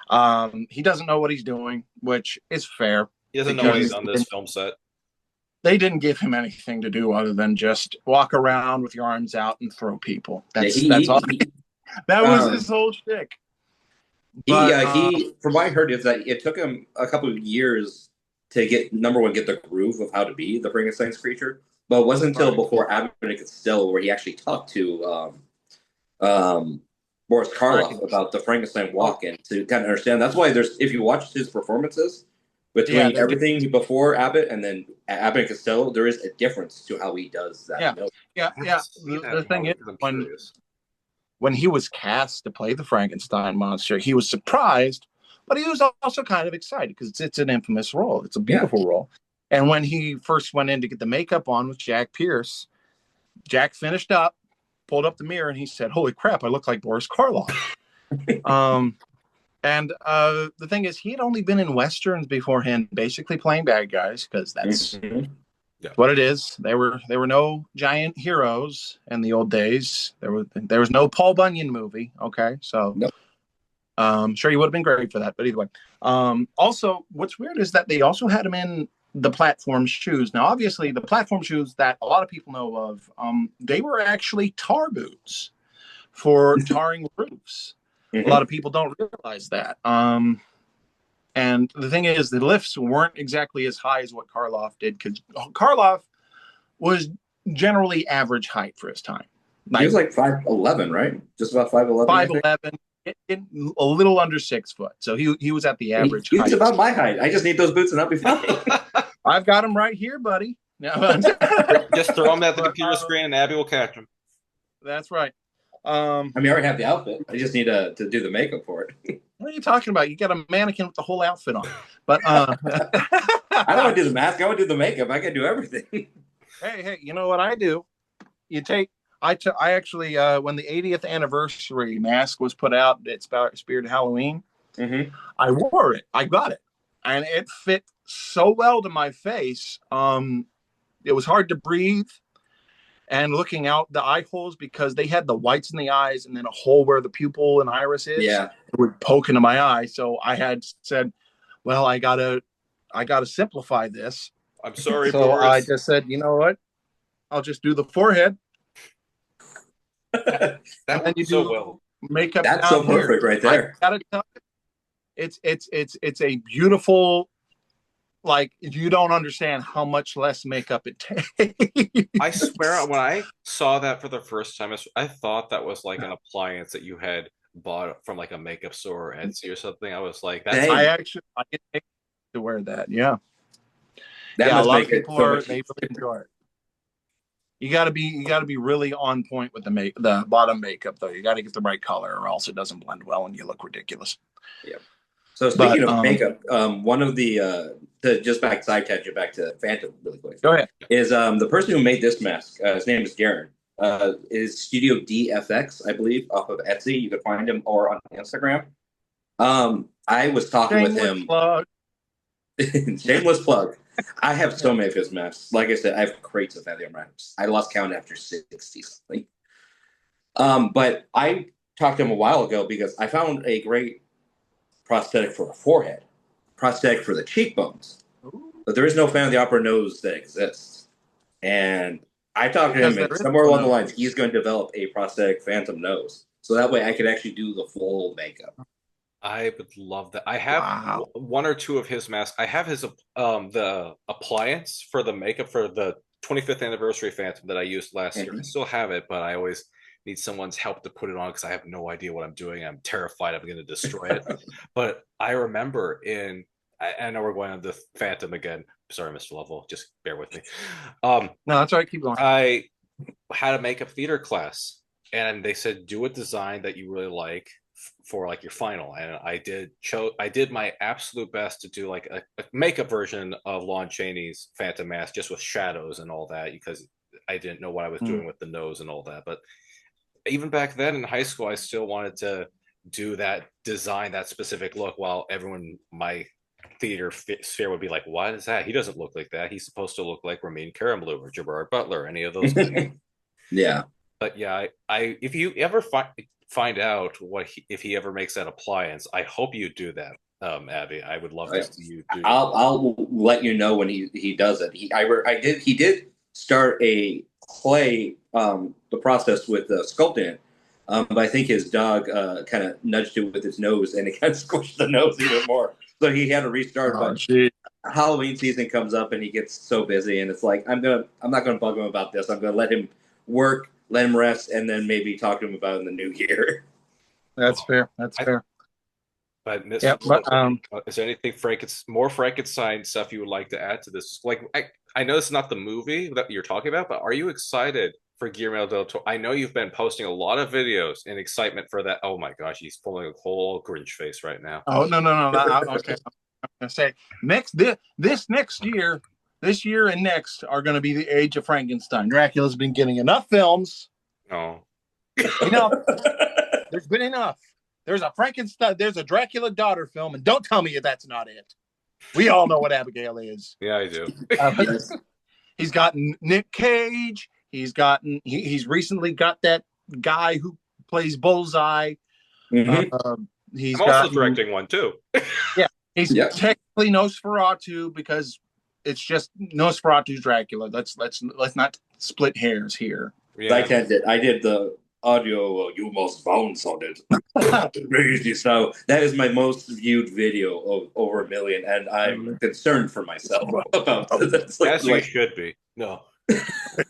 He doesn't know what he's doing, which is fair. He doesn't know what he's on this film set. They didn't give him anything to do other than just walk around with your arms out and throw people. That's all. That was his whole shtick. He, from what I heard, is that it took him a couple of years to get the groove of how to be the Frankenstein's creature, but it wasn't until before Abbott and Costello where he actually talked to Boris Karloff about the Frankenstein walk and to kind of understand. That's why if you watch his performances between everything before Abbott and then Abbott and Costello, there is a difference to how he does that. The thing is, when he was cast to play the Frankenstein monster, he was surprised but he was also kind of excited because it's an infamous role. It's a Yeah. beautiful role. And when he first went in to get the makeup on with Jack Pierce, Jack finished up, pulled up the mirror, and he said, "Holy crap, I look like Boris Karloff." And the thing is, he had only been in westerns beforehand, basically playing bad guys, because that's what it is. There were no giant heroes in the old days. There was no Paul Bunyan movie. Okay, so Nope. Sure, you would have been great for that. But either way, also, what's weird is that they also had him in the platform shoes. Now, obviously, the platform shoes that a lot of people know of, they were actually tar boots for tarring roofs. A lot of people don't realize that. And the thing is, the lifts weren't exactly as high as what Karloff did, because Karloff was generally average height for his time. He was like 5'11", right? Just about 5'11". 5'11", a little under 6 foot. So he was at the average height. He's about my height. I just need those boots and I'll be fine. I've got him right here, buddy. Just throw him at the computer screen and Abby will catch him. That's right. I mean, I already have the outfit. I just need to do the makeup for it. What are you talking about? You got a mannequin with the whole outfit on. But I don't want to do the mask. I want to do the makeup. I can do everything. Hey, you know what I do? I actually, when the 80th anniversary mask was put out at Spirit Halloween, I wore it. I got it. And it fit so well to my face. It was hard to breathe. And looking out the eye holes, because they had the whites in the eyes and then a hole where the pupil and iris is. Yeah. It would poke into my eye. So I had said, well, I gotta simplify this. I'm sorry, so Boris. I just said, you know what? I'll just do the forehead. That went so well. Makeup. That's so perfect right there. I gotta tell you, it's a beautiful. Like, you don't understand how much less makeup it takes. I swear, when I saw that for the first time, I thought that was like an appliance that you had bought from like a makeup store or Etsy or something. I was like, "That's." I get paid to wear that. Yeah, a lot of people they really enjoy it. You got to be really on point with the bottom makeup though. You got to get the right color, or else it doesn't blend well and you look ridiculous. Yep. So speaking of makeup, one of the to just side tangent back to Phantom really quick. Go ahead. Is the person who made this mask? His name is Garen. Is Studio DFX, I believe, off of Etsy. You could find him or on Instagram. I was talking with him. Shameless plug. I have so many of his masks. Like I said, I have crates of Phantom masks. I lost count after 60 something. But I talked to him a while ago because I found a great prosthetic for the forehead, prosthetic for the cheekbones. But there is no Phantom of the Opera nose that exists. And I talked to him, and somewhere along the lines, he's going to develop a prosthetic Phantom nose. So that way I could actually do the full makeup. I would love that. I have one or two of his masks. I have his the appliance for the makeup for the 25th anniversary Phantom that I used last year. I still have it, but I always need someone's help to put it on because I have no idea what I'm doing. I'm terrified I'm going to destroy it. But I remember I know we're going on the Phantom again. Sorry, Mr. Lovell, just bear with me. No, that's all right. Keep going. I had a makeup theater class, and they said do a design that you really like for like your final, and I did my absolute best to do like a makeup version of Lon Chaney's Phantom mask, just with shadows and all that, because I didn't know what I was doing with the nose and all that. But even back then in high school, I still wanted to do that design, that specific look, while everyone my theater sphere would be like, "What is that? He doesn't look like that. He's supposed to look like Ramin Karimloo or Gerard Butler, any of those things." Yeah. But yeah, I if you ever find out if he ever makes that appliance, I hope you do that, Abby. I would love to see you do. I'll let you know when he does it. He did start a clay the process with sculpting it, but I think his dog kind of nudged it with his nose, and it kind of squished the nose even more. So he had to restart. Halloween season comes up, and he gets so busy, and it's like I'm not gonna bug him about this. I'm gonna let him work, let him rest, and then maybe talk to him about it in the new year. That's fair. That's fair. But is there anything more Frankenstein stuff you would like to add to this? Like, I know it's not the movie that you're talking about, but are you excited for Guillermo del Toro. I know you've been posting a lot of videos in excitement for that. Oh my gosh, he's pulling a whole Grinch face right now. Oh no. Okay, I'm gonna say this next year, this year and next are going to be the age of Frankenstein. Dracula's been getting enough films. Oh, Enough. There's been enough. There's a Frankenstein. There's a Dracula daughter film, and don't tell me that's not it. We all know what Abigail is. yeah, I do. Yes. He's gotten Nick Cage. He's recently got that guy who plays Bullseye. Mhm. He's I'm also directing one too. He's technically Nosferatu because it's just Nosferatu's Dracula. Let's not split hairs here. Yeah. I did the audio. You must bounce on it. Crazy. So that is my most viewed video of over 1 million, and I'm concerned for myself about this. As you should be. No. I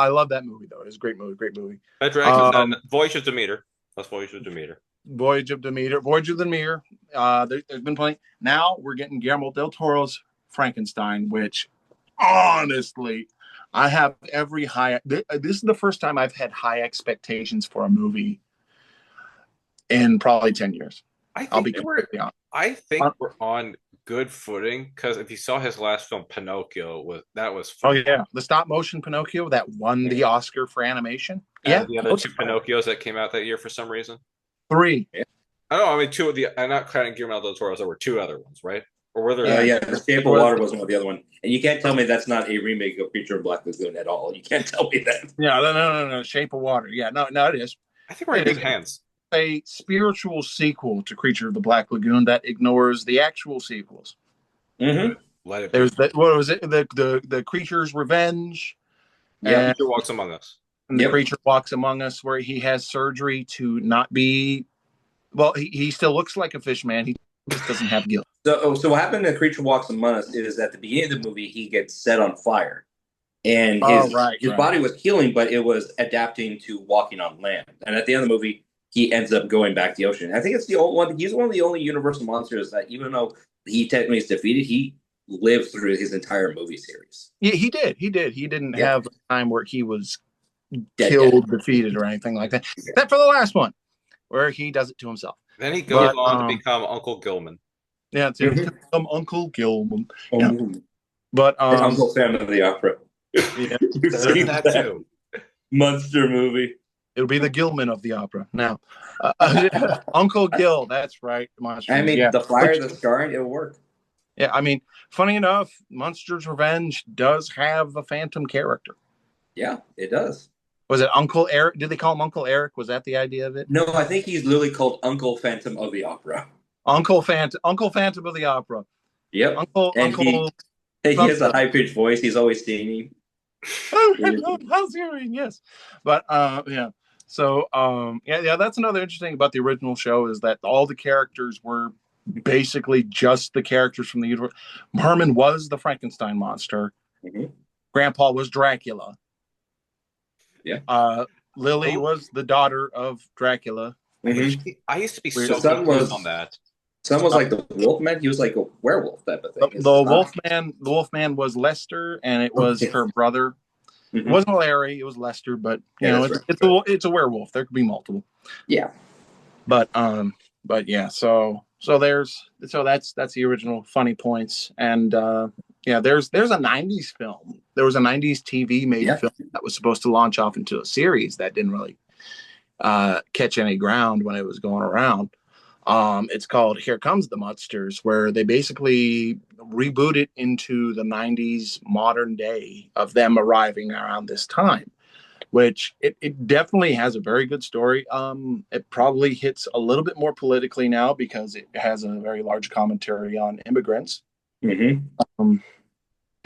love that movie though. It's a great movie. That Dracula, Voyage of Demeter. That's Voyage of Demeter. Voyage of Demeter. There's been plenty. Now we're getting Guillermo del Toro's Frankenstein, which honestly, I have every high. This is the first time I've had high expectations for a movie in probably 10 years. I think we're on good footing because if you saw his last film, Pinocchio, that was fun. Oh yeah, the stop motion Pinocchio that won the Oscar for animation. And the other two Pinocchios that came out that year for some reason. 3. I know. I mean, 2 of the. I'm not counting Guillermo del Toro's. There were 2 other ones, right? Or were there? Yeah, The Shape of Water was one of the other one, and you can't tell me that's not a remake of Creature of Black Lagoon at all. You can't tell me that. Yeah, no. Shape of Water. Yeah, no, it is. I think we're in good hands. A spiritual sequel to Creature of the Black Lagoon that ignores the actual sequels. Mm-hmm. Let it There's what was it? The Creature's Revenge. Yeah, Creature Walks Among Us. And the Creature Walks Among Us, where he has surgery to not be. Well, he still looks like a fish man. He just doesn't have guilt. So what happened to Creature Walks Among Us is at the beginning of the movie he gets set on fire, and his body was healing, but it was adapting to walking on land. And at the end of the movie, he ends up going back to the ocean. I think it's the only one. He's one of the only Universal monsters that, even though he technically is defeated, he lived through his entire movie series. Yeah, he did. He didn't have a time where he was killed, defeated, or anything like that. Except for the last one, where he does it to himself. Then he goes on to become Uncle Gilman. Yeah, to become Uncle Gilman. Yeah. But Uncle Sam of the Opera. Yeah, You've seen that too. Monster movie. It'll be the Gilman of the opera. Now, Uncle Gil, that's right. Monsters. I mean, the fire, the scarring, it'll work. Yeah, I mean, funny enough, Monsters Revenge does have a phantom character. Yeah, it does. Was it Uncle Eric? Did they call him Uncle Eric? Was that the idea of it? No, I think he's literally called Uncle Phantom of the Opera. Uncle Phantom of the Opera. Yep. Uncle. He has a high-pitched voice. He's always singing. How's hearing? Yes, but yeah. So that's another interesting about the original show is that all the characters were basically just the characters from the universe. Herman was the Frankenstein monster. Mm-hmm. Grandpa was Dracula. Yeah. Lily was the daughter of Dracula. Mm-hmm. I used to be so confused on that. Son was like the Wolfman. He was like a werewolf type of thing. The Wolfman was Lester, and it was her brother. Mm-hmm. It wasn't Larry. It was Lester, but it's a werewolf. There could be multiple. Yeah. But yeah. So that's the original funny points, and there's a '90s film. There was a '90s TV made film that was supposed to launch off into a series that didn't really catch any ground when it was going around. It's called Here Comes the Monsters, where they basically reboot it into the 90s modern day of them arriving around this time, which it definitely has a very good story. It probably hits a little bit more politically now because it has a very large commentary on immigrants. Mm-hmm.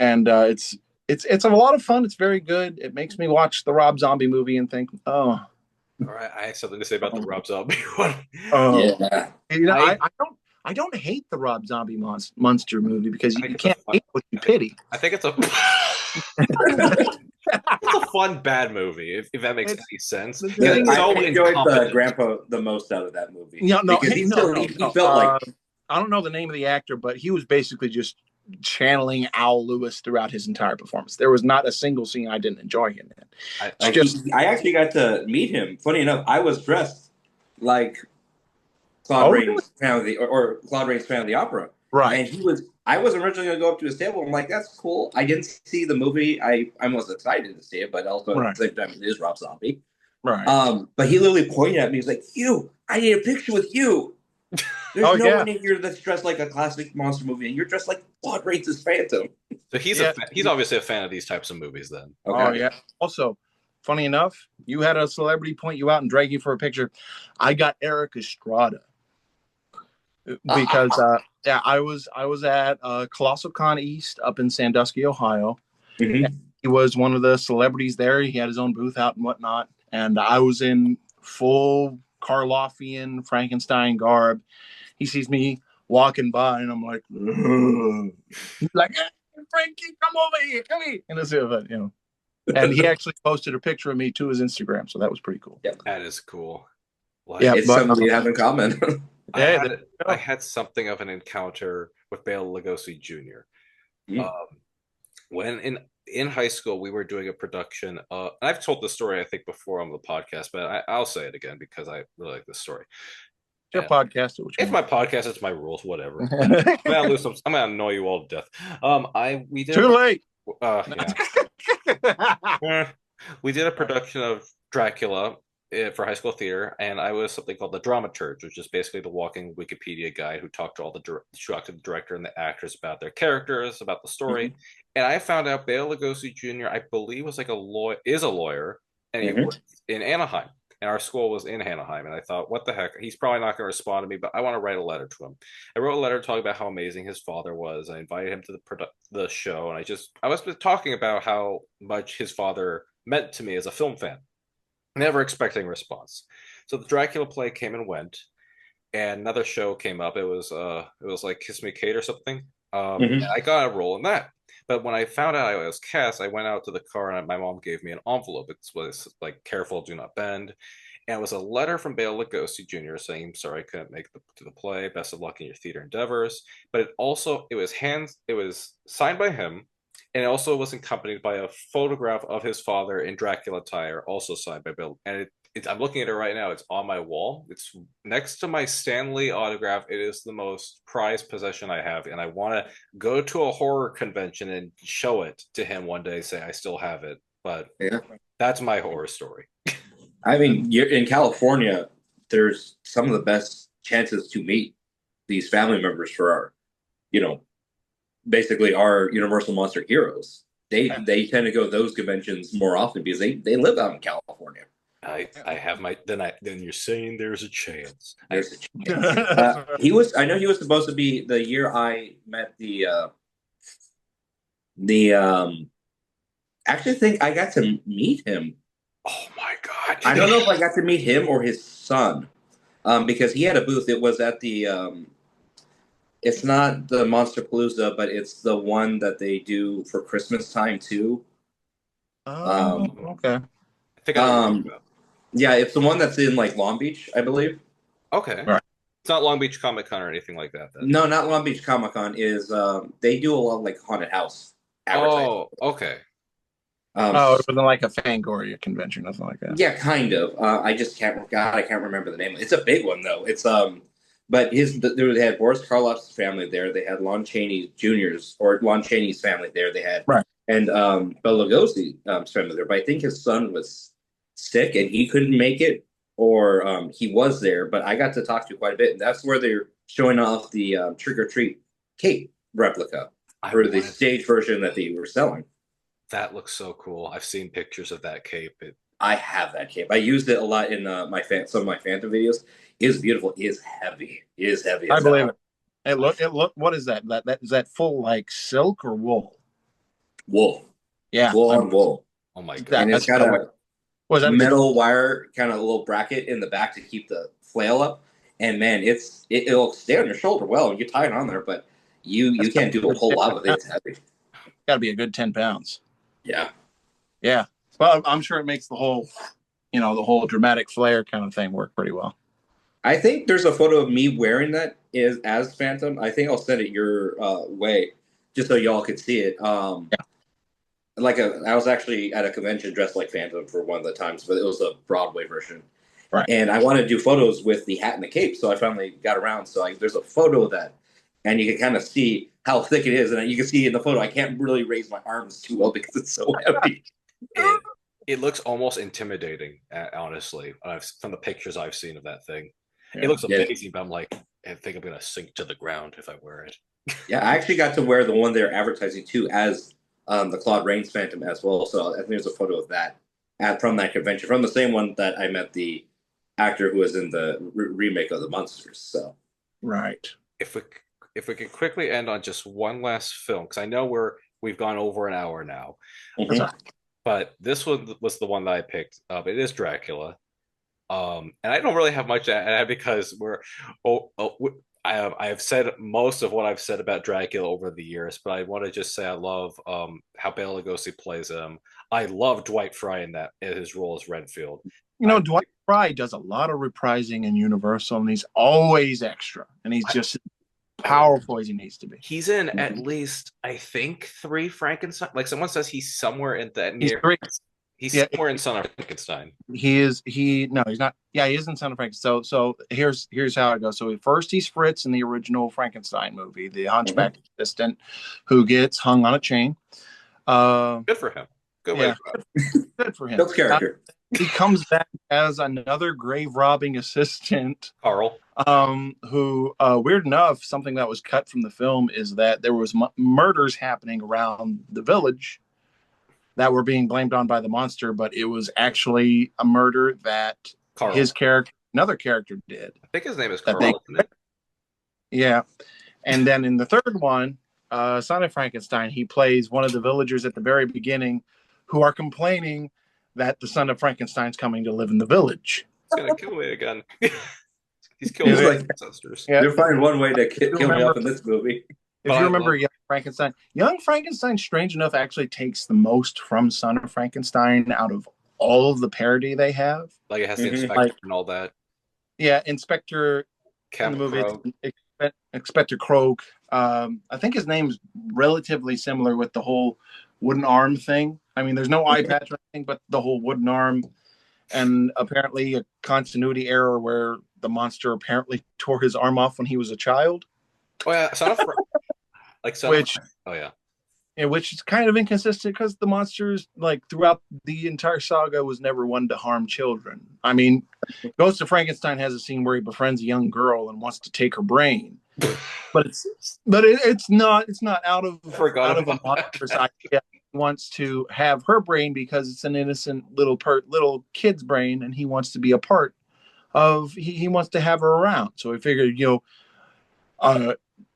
And it's a lot of fun. It's very good. It makes me watch the Rob Zombie movie and think, oh, all right, I have something to say about the Rob Zombie one. I don't hate the Rob Zombie monster movie because you can't hate what you pity. I think it's a fun bad movie if that makes any sense. I enjoyed the grandpa the most out of that movie. Yeah, he felt like I don't know the name of the actor, but he was basically just channeling Al Lewis throughout his entire performance. There was not a single scene I didn't enjoy him in. I actually got to meet him. Funny enough, I was dressed like Claude Really? Rains, Phantom of the, or Claude Rains, Phantom of the Opera. Right. And he was. I was originally going to go up to his table. I'm like, that's cool. I didn't see the movie. I was excited to see it, but also at the same time, it is Rob Zombie. Right. But he literally pointed at me. He's like, "You, I need a picture with you." There's no one in here that's dressed like a classic monster movie, and you're dressed like Claude Rains' Phantom. So he's obviously a fan of these types of movies then. Okay. Oh, yeah. Also, funny enough, you had a celebrity point you out and drag you for a picture. I got Eric Estrada because I was at Colossal Con East up in Sandusky, Ohio. Mm-hmm. He was one of the celebrities there. He had his own booth out and whatnot, and I was in full Karloffian Frankenstein garb. He sees me walking by, and I'm like, ugh. He's like, hey, Frankie, come over here, come here. And it's, and he actually posted a picture of me to his Instagram, so that was pretty cool. Yep. That is cool. Like, it's something you have in common. I had something of an encounter with Bela Lugosi Jr. When in high school, we were doing a production. And I've told this story, I think, before on the podcast, but I'll say it again because I really like this story. It's your podcast. It's my podcast. It's my rules. Whatever. I'm gonna annoy you all to death. We did too late. Yeah. We did a production of Dracula for high school theater, and I was something called the dramaturge, which is basically the walking Wikipedia guide who talked to all the director and the actors about their characters, about the story. Mm-hmm. And I found out Bela Lugosi Jr., I believe, was like a lawyer, and he worked in Anaheim. And our school was in Anaheim. And I thought, what the heck? He's probably not going to respond to me, but I want to write a letter to him. I wrote a letter talking about how amazing his father was. I invited him to the show. And I was talking about how much his father meant to me as a film fan. Never expecting a response. So the Dracula play came and went. And another show came up. It was like Kiss Me Kate or something. And I got a role in that. But when I found out I was cast, I went out to the car and my mom gave me an envelope. It was like, careful, do not bend. And it was a letter from Bela Lugosi Jr. saying, sorry, I couldn't make to the play. Best of luck in your theater endeavors. But it was signed by him. And it also was accompanied by a photograph of his father in Dracula attire, also signed by Bill. And I'm looking at it right now. It's on my wall. It's next to my Stan Lee autograph. It is the most prized possession I have. And I want to go to a horror convention and show it to him one day, say I still have it. But that's my horror story. I mean, you're in California, there's some of the best chances to meet these family members for our, basically our Universal Monster heroes. They tend to go to those conventions more often because they live out in California. I have my then you're saying there's a chance. There's a chance. I know he was supposed to be the year I met actually think I got to meet him. Oh my god. I don't know if I got to meet him or his son. Because he had a booth. It was at the it's not the Monsterpalooza, but it's the one that they do for Christmas time too. Okay. I think yeah, it's the one that's in like Long Beach, I believe. Okay. Right. It's not Long Beach Comic Con or anything like that, then. No, not Long Beach Comic Con. Is they do a lot of like haunted house advertising. Oh, okay. It wasn't like a Fangoria convention, nothing like that. Yeah, kind of. I just can't. God, I can't remember the name. It's a big one though. It's but they had Boris Karloff's family there. They had Lon Chaney Jr.'s or Lon Chaney's family there. They had and Bela Lugosi's family there. But I think his son was sick and he couldn't make it, or he was there. But I got to talk to quite a bit, and that's where they're showing off the Trick or Treat Cape replica for the stage version that they were selling. That looks so cool. I've seen pictures of that cape. I have that cape. I used it a lot in some of my Phantom videos. It is beautiful. It is heavy. It is heavy. I believe it. It look. What is that? That is that full like silk or wool? Wool. Yeah. Wool on wool. Oh my god. And it's got a metal wire kind of a little bracket in the back to keep the flail up. And man, it'll stay on your shoulder well and you tie it on there, but you can't do a whole lot with it. It's heavy. Got to be a good 10 pounds. Yeah. Yeah. Well, I'm sure it makes the whole dramatic flair kind of thing work pretty well. I think there's a photo of me wearing that as Phantom. I think I'll send it your way. just so y'all could see it. I was actually at a convention dressed like Phantom for one of the times, but it was a Broadway version. Right. And I wanted to do photos with the hat and the cape, so I finally got around. So there's a photo of that, and you can kind of see how thick it is. And you can see in the photo, I can't really raise my arms too well because it's so heavy. It looks almost intimidating, honestly, from the pictures I've seen of that thing. Yeah. It looks amazing, but I'm like, I think I'm going to sink to the ground if I wear it. Yeah, I actually got to wear the one they're advertising too as the Claude Rains Phantom as well. So I think there's a photo of that from that convention, from the same one that I met the actor who was in the remake of the Monsters. So right. If we could quickly end on just one last film, because I know we've gone over an hour now, but this one was the one that I picked up. It is Dracula, and I don't really have much to add because I have said most of what I've said about Dracula over the years, but I want to just say I love how Bela Lugosi plays him. I love Dwight Frye in his role as Renfield. Dwight Frye does a lot of reprising in Universal, and he's always extra, and he's just as powerful as he needs to be. He's in at least, I think, 3 Frankenstein. Like someone says, he's somewhere in that near. He's somewhere in Son of Frankenstein. He's not. Yeah, he is in Son of Frankenstein. So here's how it goes. So first he's Fritz in the original Frankenstein movie, the hunchback assistant who gets hung on a chain. Good for him. Good for him. Good character. He comes back as another grave robbing assistant, Carl. Who weird enough, something that was cut from the film is that there was murders happening around the village that were being blamed on by the monster, but it was actually a murder that Carl. His character, another character, did. I think his name is Carl. Yeah, and then in the third one, Son of Frankenstein, he plays one of the villagers at the very beginning, who are complaining that the son of Frankenstein's coming to live in the village. He's gonna kill me again. He's killing my ancestors. Yeah. They're finding one way to kill me off in this movie. If you remember Young Frankenstein, strange enough, actually takes the most from Son of Frankenstein out of all of the parody they have. Like it has the Inspector and all that. Yeah, Inspector in the movie. Inspector Krogh. I think his name's relatively similar with the whole wooden arm thing. I mean, there's no eye patch or anything, but the whole wooden arm, and apparently a continuity error where the monster apparently tore his arm off when he was a child. Oh yeah, which is kind of inconsistent because the monsters, like throughout the entire saga, was never one to harm children. I mean, Ghost of Frankenstein has a scene where he befriends a young girl and wants to take her brain, but it's not out of a monster's idea. He wants to have her brain because it's an innocent little kid's brain, and he wants to be a part of. He wants to have her around. So he figured,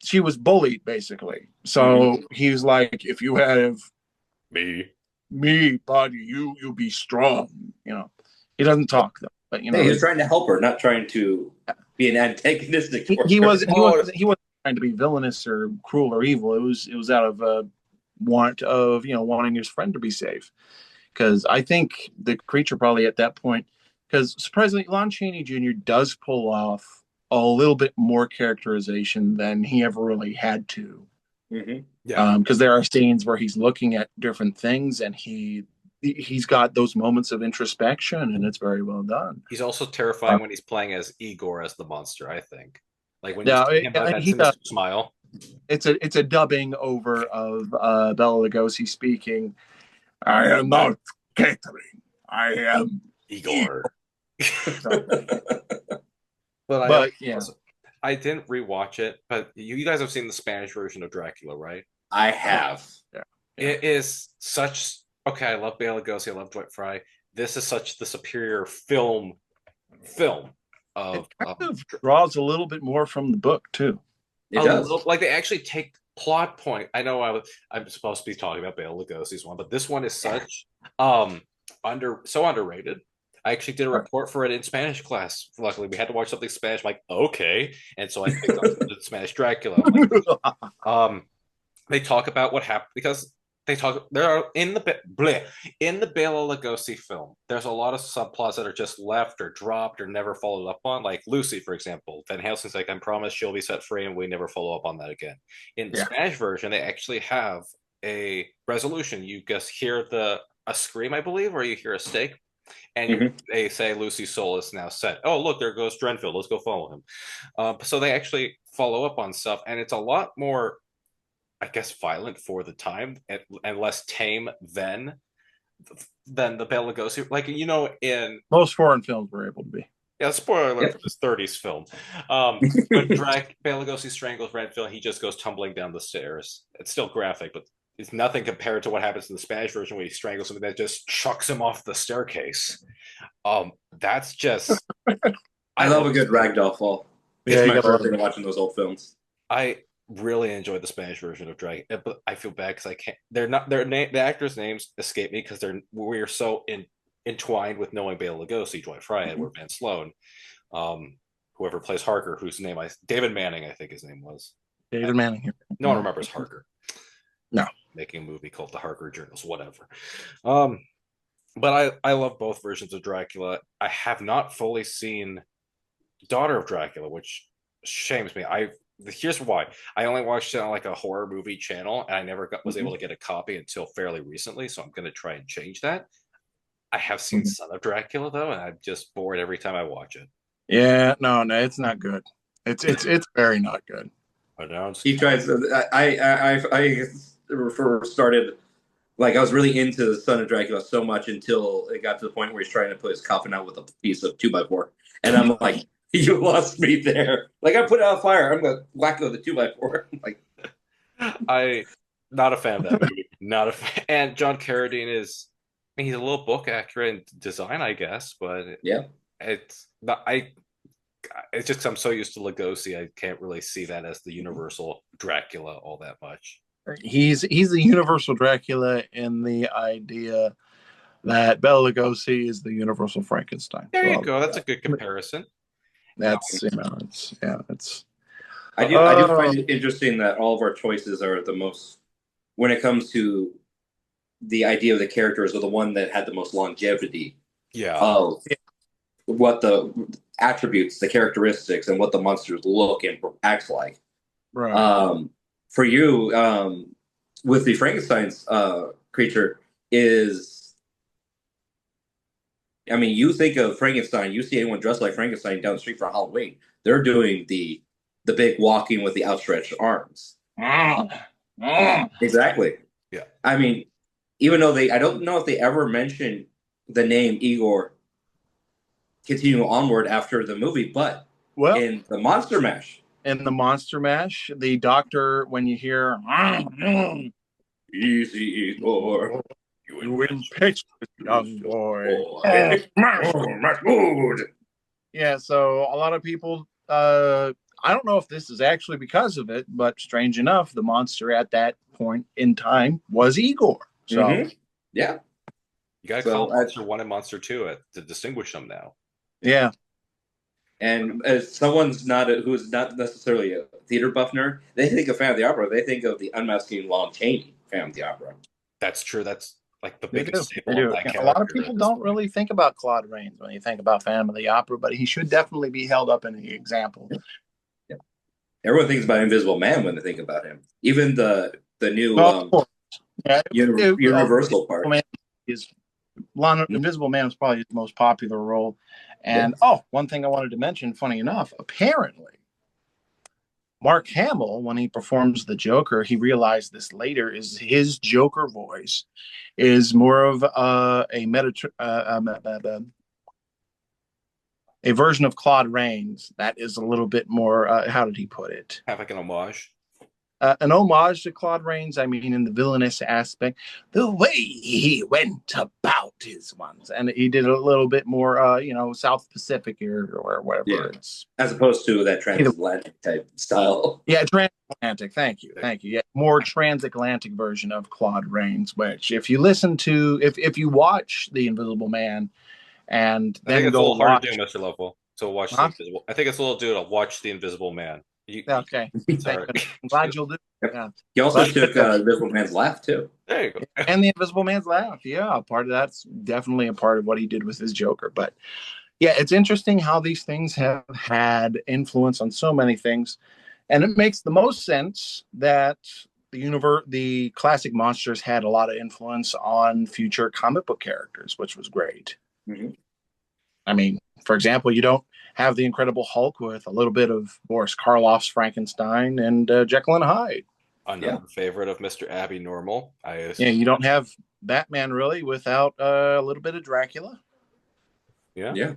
she was bullied basically. So he was like, if you have me, buddy, you be strong. He doesn't talk though, but he's trying to help her, not trying to be an antagonistic. He wasn't trying to be villainous or cruel or evil. It was out of want of wanting his friend to be safe. Because I think the creature probably at that point, because surprisingly, Lon Chaney Jr. does pull off a little bit more characterization than he ever really had to. Yeah, because there are scenes where he's looking at different things and he's got those moments of introspection, and it's very well done. He's also terrifying when he's playing as Igor as the monster, I think. Like when he does smile. It's a dubbing over of Bela Lugosi speaking. I am not Catherine. I am Igor. But yeah, I didn't rewatch it, but you guys have seen the Spanish version of Dracula, right? I have. Yeah. It is such. Okay, I love Bela Lugosi. I love Dwight Frye. This is such the superior film. It kind of draws a little bit more from the book too. It does. Like they actually take plot point. I know I'm supposed to be talking about Bela Lugosi's one, but this one is such so underrated. I actually did a report for it in Spanish class. Luckily, we had to watch something Spanish. I'm like, okay, and so I picked up the Spanish Dracula. They talk about what happened because they talk there are in the bleh, in the Bela Lugosi film. There's a lot of subplots that are just left or dropped or never followed up on, like Lucy, for example. Van Helsing's like, "I promise she'll be set free," and we never follow up on that again. In the Yeah. Spanish version, they actually have a resolution. You just hear the a scream, I believe, or you hear a stake, and Mhm. they say Lucy's soul is now set. Oh, look, there goes Drenfield. Let's go follow him. So they actually follow up on stuff, and it's a lot more, I guess, violent for the time and less tame than the Bela Lugosi. Like, in Most foreign films were able to be. yeah, spoiler alert Yep. for this '30s film. When Bela Lugosi strangles Redfield, he just goes tumbling down the stairs. It's still graphic, but it's nothing compared to what happens in the Spanish version where he strangles him and then just chucks him off the staircase. That's just I love a good ragdoll fall. It's Yeah, you my got a lot favorite of thing watching those old films. I really enjoyed the Spanish version of Dragon, but I feel bad because I can't. They're not. The actors' names escape me because we're so entwined with knowing Bela Lugosi, Joy Fry, Edward Van Sloan, whoever plays Harker, whose name David Manning, I think his name was. David Manning here. No one remembers Harker. No. Making a movie called The Harker Journals, whatever. But I love both versions of Dracula. I have not fully seen Daughter of Dracula, which shames me. Here's why. I only watched it on like a horror movie channel, and I never was able to get a copy until fairly recently. So I'm going to try and change that. I have seen Son of Dracula though, and I'm just bored every time I watch it. Yeah, no, it's not good. It's very not good. Announced. He tries. I started like I was really into the Son of Dracula so much until it got to the point where he's trying to put his coffin out with a piece of 2x4, and I'm like, you lost me there. Like I put it out fire, I'm gonna whack it with a 2x4. Like I not a fan of that movie. Not a fan. And John Carradine is. I mean, he's a little book accurate in design, I guess, but yeah, it's not. It's just I'm so used to Lugosi, I can't really see that as the universal Dracula all that much. He's the universal Dracula in the idea that Bela Lugosi is the universal Frankenstein. There you So go. That's a good comparison. that's it's I do find it interesting that all of our choices are the most when it comes to the idea of the characters are the one that had the most longevity Yeah. of what the attributes, the characteristics, and what the monsters look and acts like. right. For you, with the Frankenstein's creature, is I mean, you think of Frankenstein, you see anyone dressed like Frankenstein down the street for Halloween, they're doing the big walking with the outstretched arms. Exactly. Yeah. I mean, even though I don't know if they ever mentioned the name Igor continue onward after the movie, but Well, in the Monster Mash, in the Monster Mash, the doctor, when you hear easy Igor, you impetuous young boy. Mahmoud. Yeah, so a lot of people I don't know if this is actually because of it, but strange enough, the monster at that point in time was Igor. So yeah. You gotta So, call Monster 1 and Monster 2 to distinguish them now. yeah. And as someone's who's not necessarily a theater buff nerd, they think of Phantom of the Opera, they think of the unmasking Lon Chaney Phantom of the Opera. That's true. That's like the They biggest do. staple They of do. that Yeah, character. a lot of people don't really think about Claude Rains when you think about Phantom of the Opera, but he should definitely be held up in the example. Yeah. Everyone thinks about Invisible Man when they think about him. Even the new Universal part. Invisible Man was probably his most popular role. And one thing I wanted to mention, funny enough, apparently Mark Hamill, when he performs the Joker, he realized this later, is his Joker voice is more of a version of Claude Rains that is a little bit more, how did he put it? Have like an homage. An homage to Claude Rains, I mean, in the villainous aspect, the way he went about his ones. And he did a little bit more, South Pacific or whatever. Yeah. It's as opposed to that transatlantic type style. Yeah, transatlantic. Thank you. Yeah, more transatlantic version of Claude Rains, which if you listen to, if you watch The Invisible Man and I think then it's a go little hard watch, to do, Mr. Lovell. To watch the Invisible. I think it's a little due to watch The Invisible Man. Okay. Sorry. I'm glad you'll do. Yeah. He also But- took Invisible Man's laugh too. There you go. And the Invisible Man's laugh. Yeah, part of that's definitely a part of what he did with his Joker. But yeah, it's interesting how these things have had influence on so many things. And it makes the most sense that the classic monsters had a lot of influence on future comic book characters, which was great. Mhm. I mean, for example, you don't have the Incredible Hulk with a little bit of Boris Karloff's Frankenstein and Jekyll and Hyde. Another favorite of Mr. Abby Normal. Yeah, you don't have Batman really without a little bit of Dracula. Yeah. Yeah.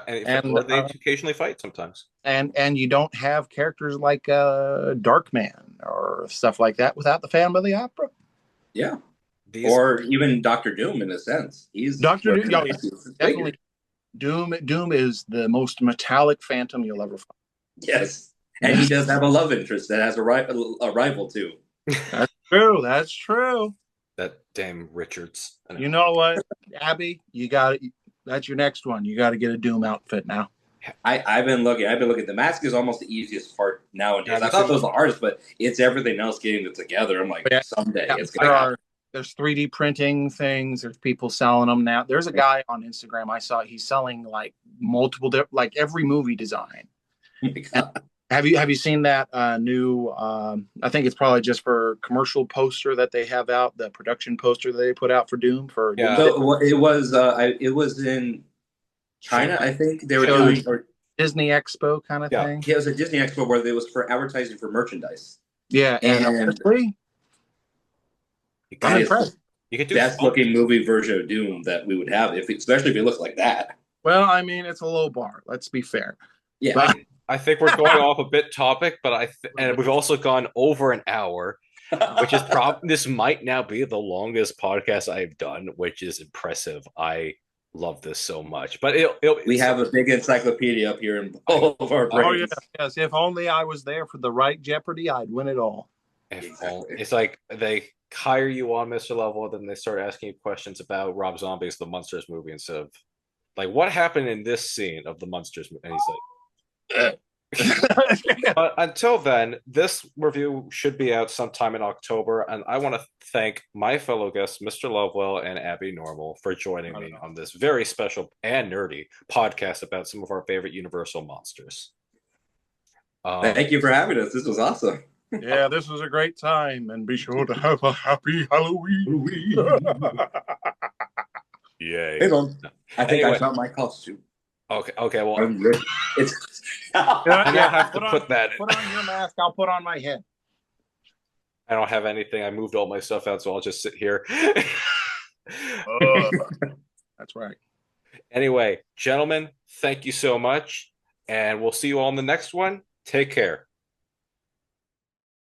And they occasionally fight sometimes. And you don't have characters like Darkman or stuff like that without the Phantom of the Opera. Yeah. These Or even Doctor Doom in a sense. He's Doctor Doom, yeah, definitely. Doom is the most metallic Phantom you'll ever find. Yes. And he does have a love interest that has a rival too. True, that's true. that damn Richards. I know. You know what, Abby? You got it. That's your next one. You got to get a Doom outfit now. I've been looking. The mask is almost the easiest part nowadays. Yeah, I thought it was the hardest, but it's everything else getting it together. I'm like, Yeah. someday Yeah, it's gonna happen. there's 3D printing things. There's people selling them now. There's a guy on Instagram I saw. He's selling like multiple, like every movie design. Oh my God. Have you seen that new? I think it's probably just for commercial poster that they have out. The production poster that they put out for Doom for Yeah. So it was in China, I think they were Sure. doing. Or, Disney Expo kind of Yeah. thing. yeah, it was a Disney Expo where it was for advertising for merchandise. Yeah, and And- honestly, You I'm could, impressed. you could do Best fun. looking movie version of Doom that we would have, especially if it looks like that. Well, I mean, it's a low bar. Let's be fair. Yeah. But- I think we're going off a bit topic, but and we've also gone over an hour, which is this might now be the longest podcast I've done, which is impressive. I love this so much, but We have a big encyclopedia up here in all of our brains. Oh yeah, yes. If only I was there for the right Jeopardy, I'd win it all. Exactly. It's like they hire you on Mr. Level, then they start asking you questions about Rob Zombie's The Munsters movie instead of like what happened in this scene of the Munsters movie, and he's like. But until then, this review should be out sometime in October, and I want to thank my fellow guests, Mr. Lovewell and Abby Normal, for joining me on this very special and nerdy podcast about some of our favorite Universal monsters. Thank you for having us. This was awesome. Yeah, this was a great time, and be sure to have a happy Halloween. Yay! Hang on. I think Anyway. I found my costume. Okay. Well, I'm ready. It's I don't have to Put on- put that. Put on your mask. I'll put on my head. I don't have anything. I moved all my stuff out, so I'll just sit here. That's right. Anyway, gentlemen, thank you so much, and we'll see you all in the next one. Take care.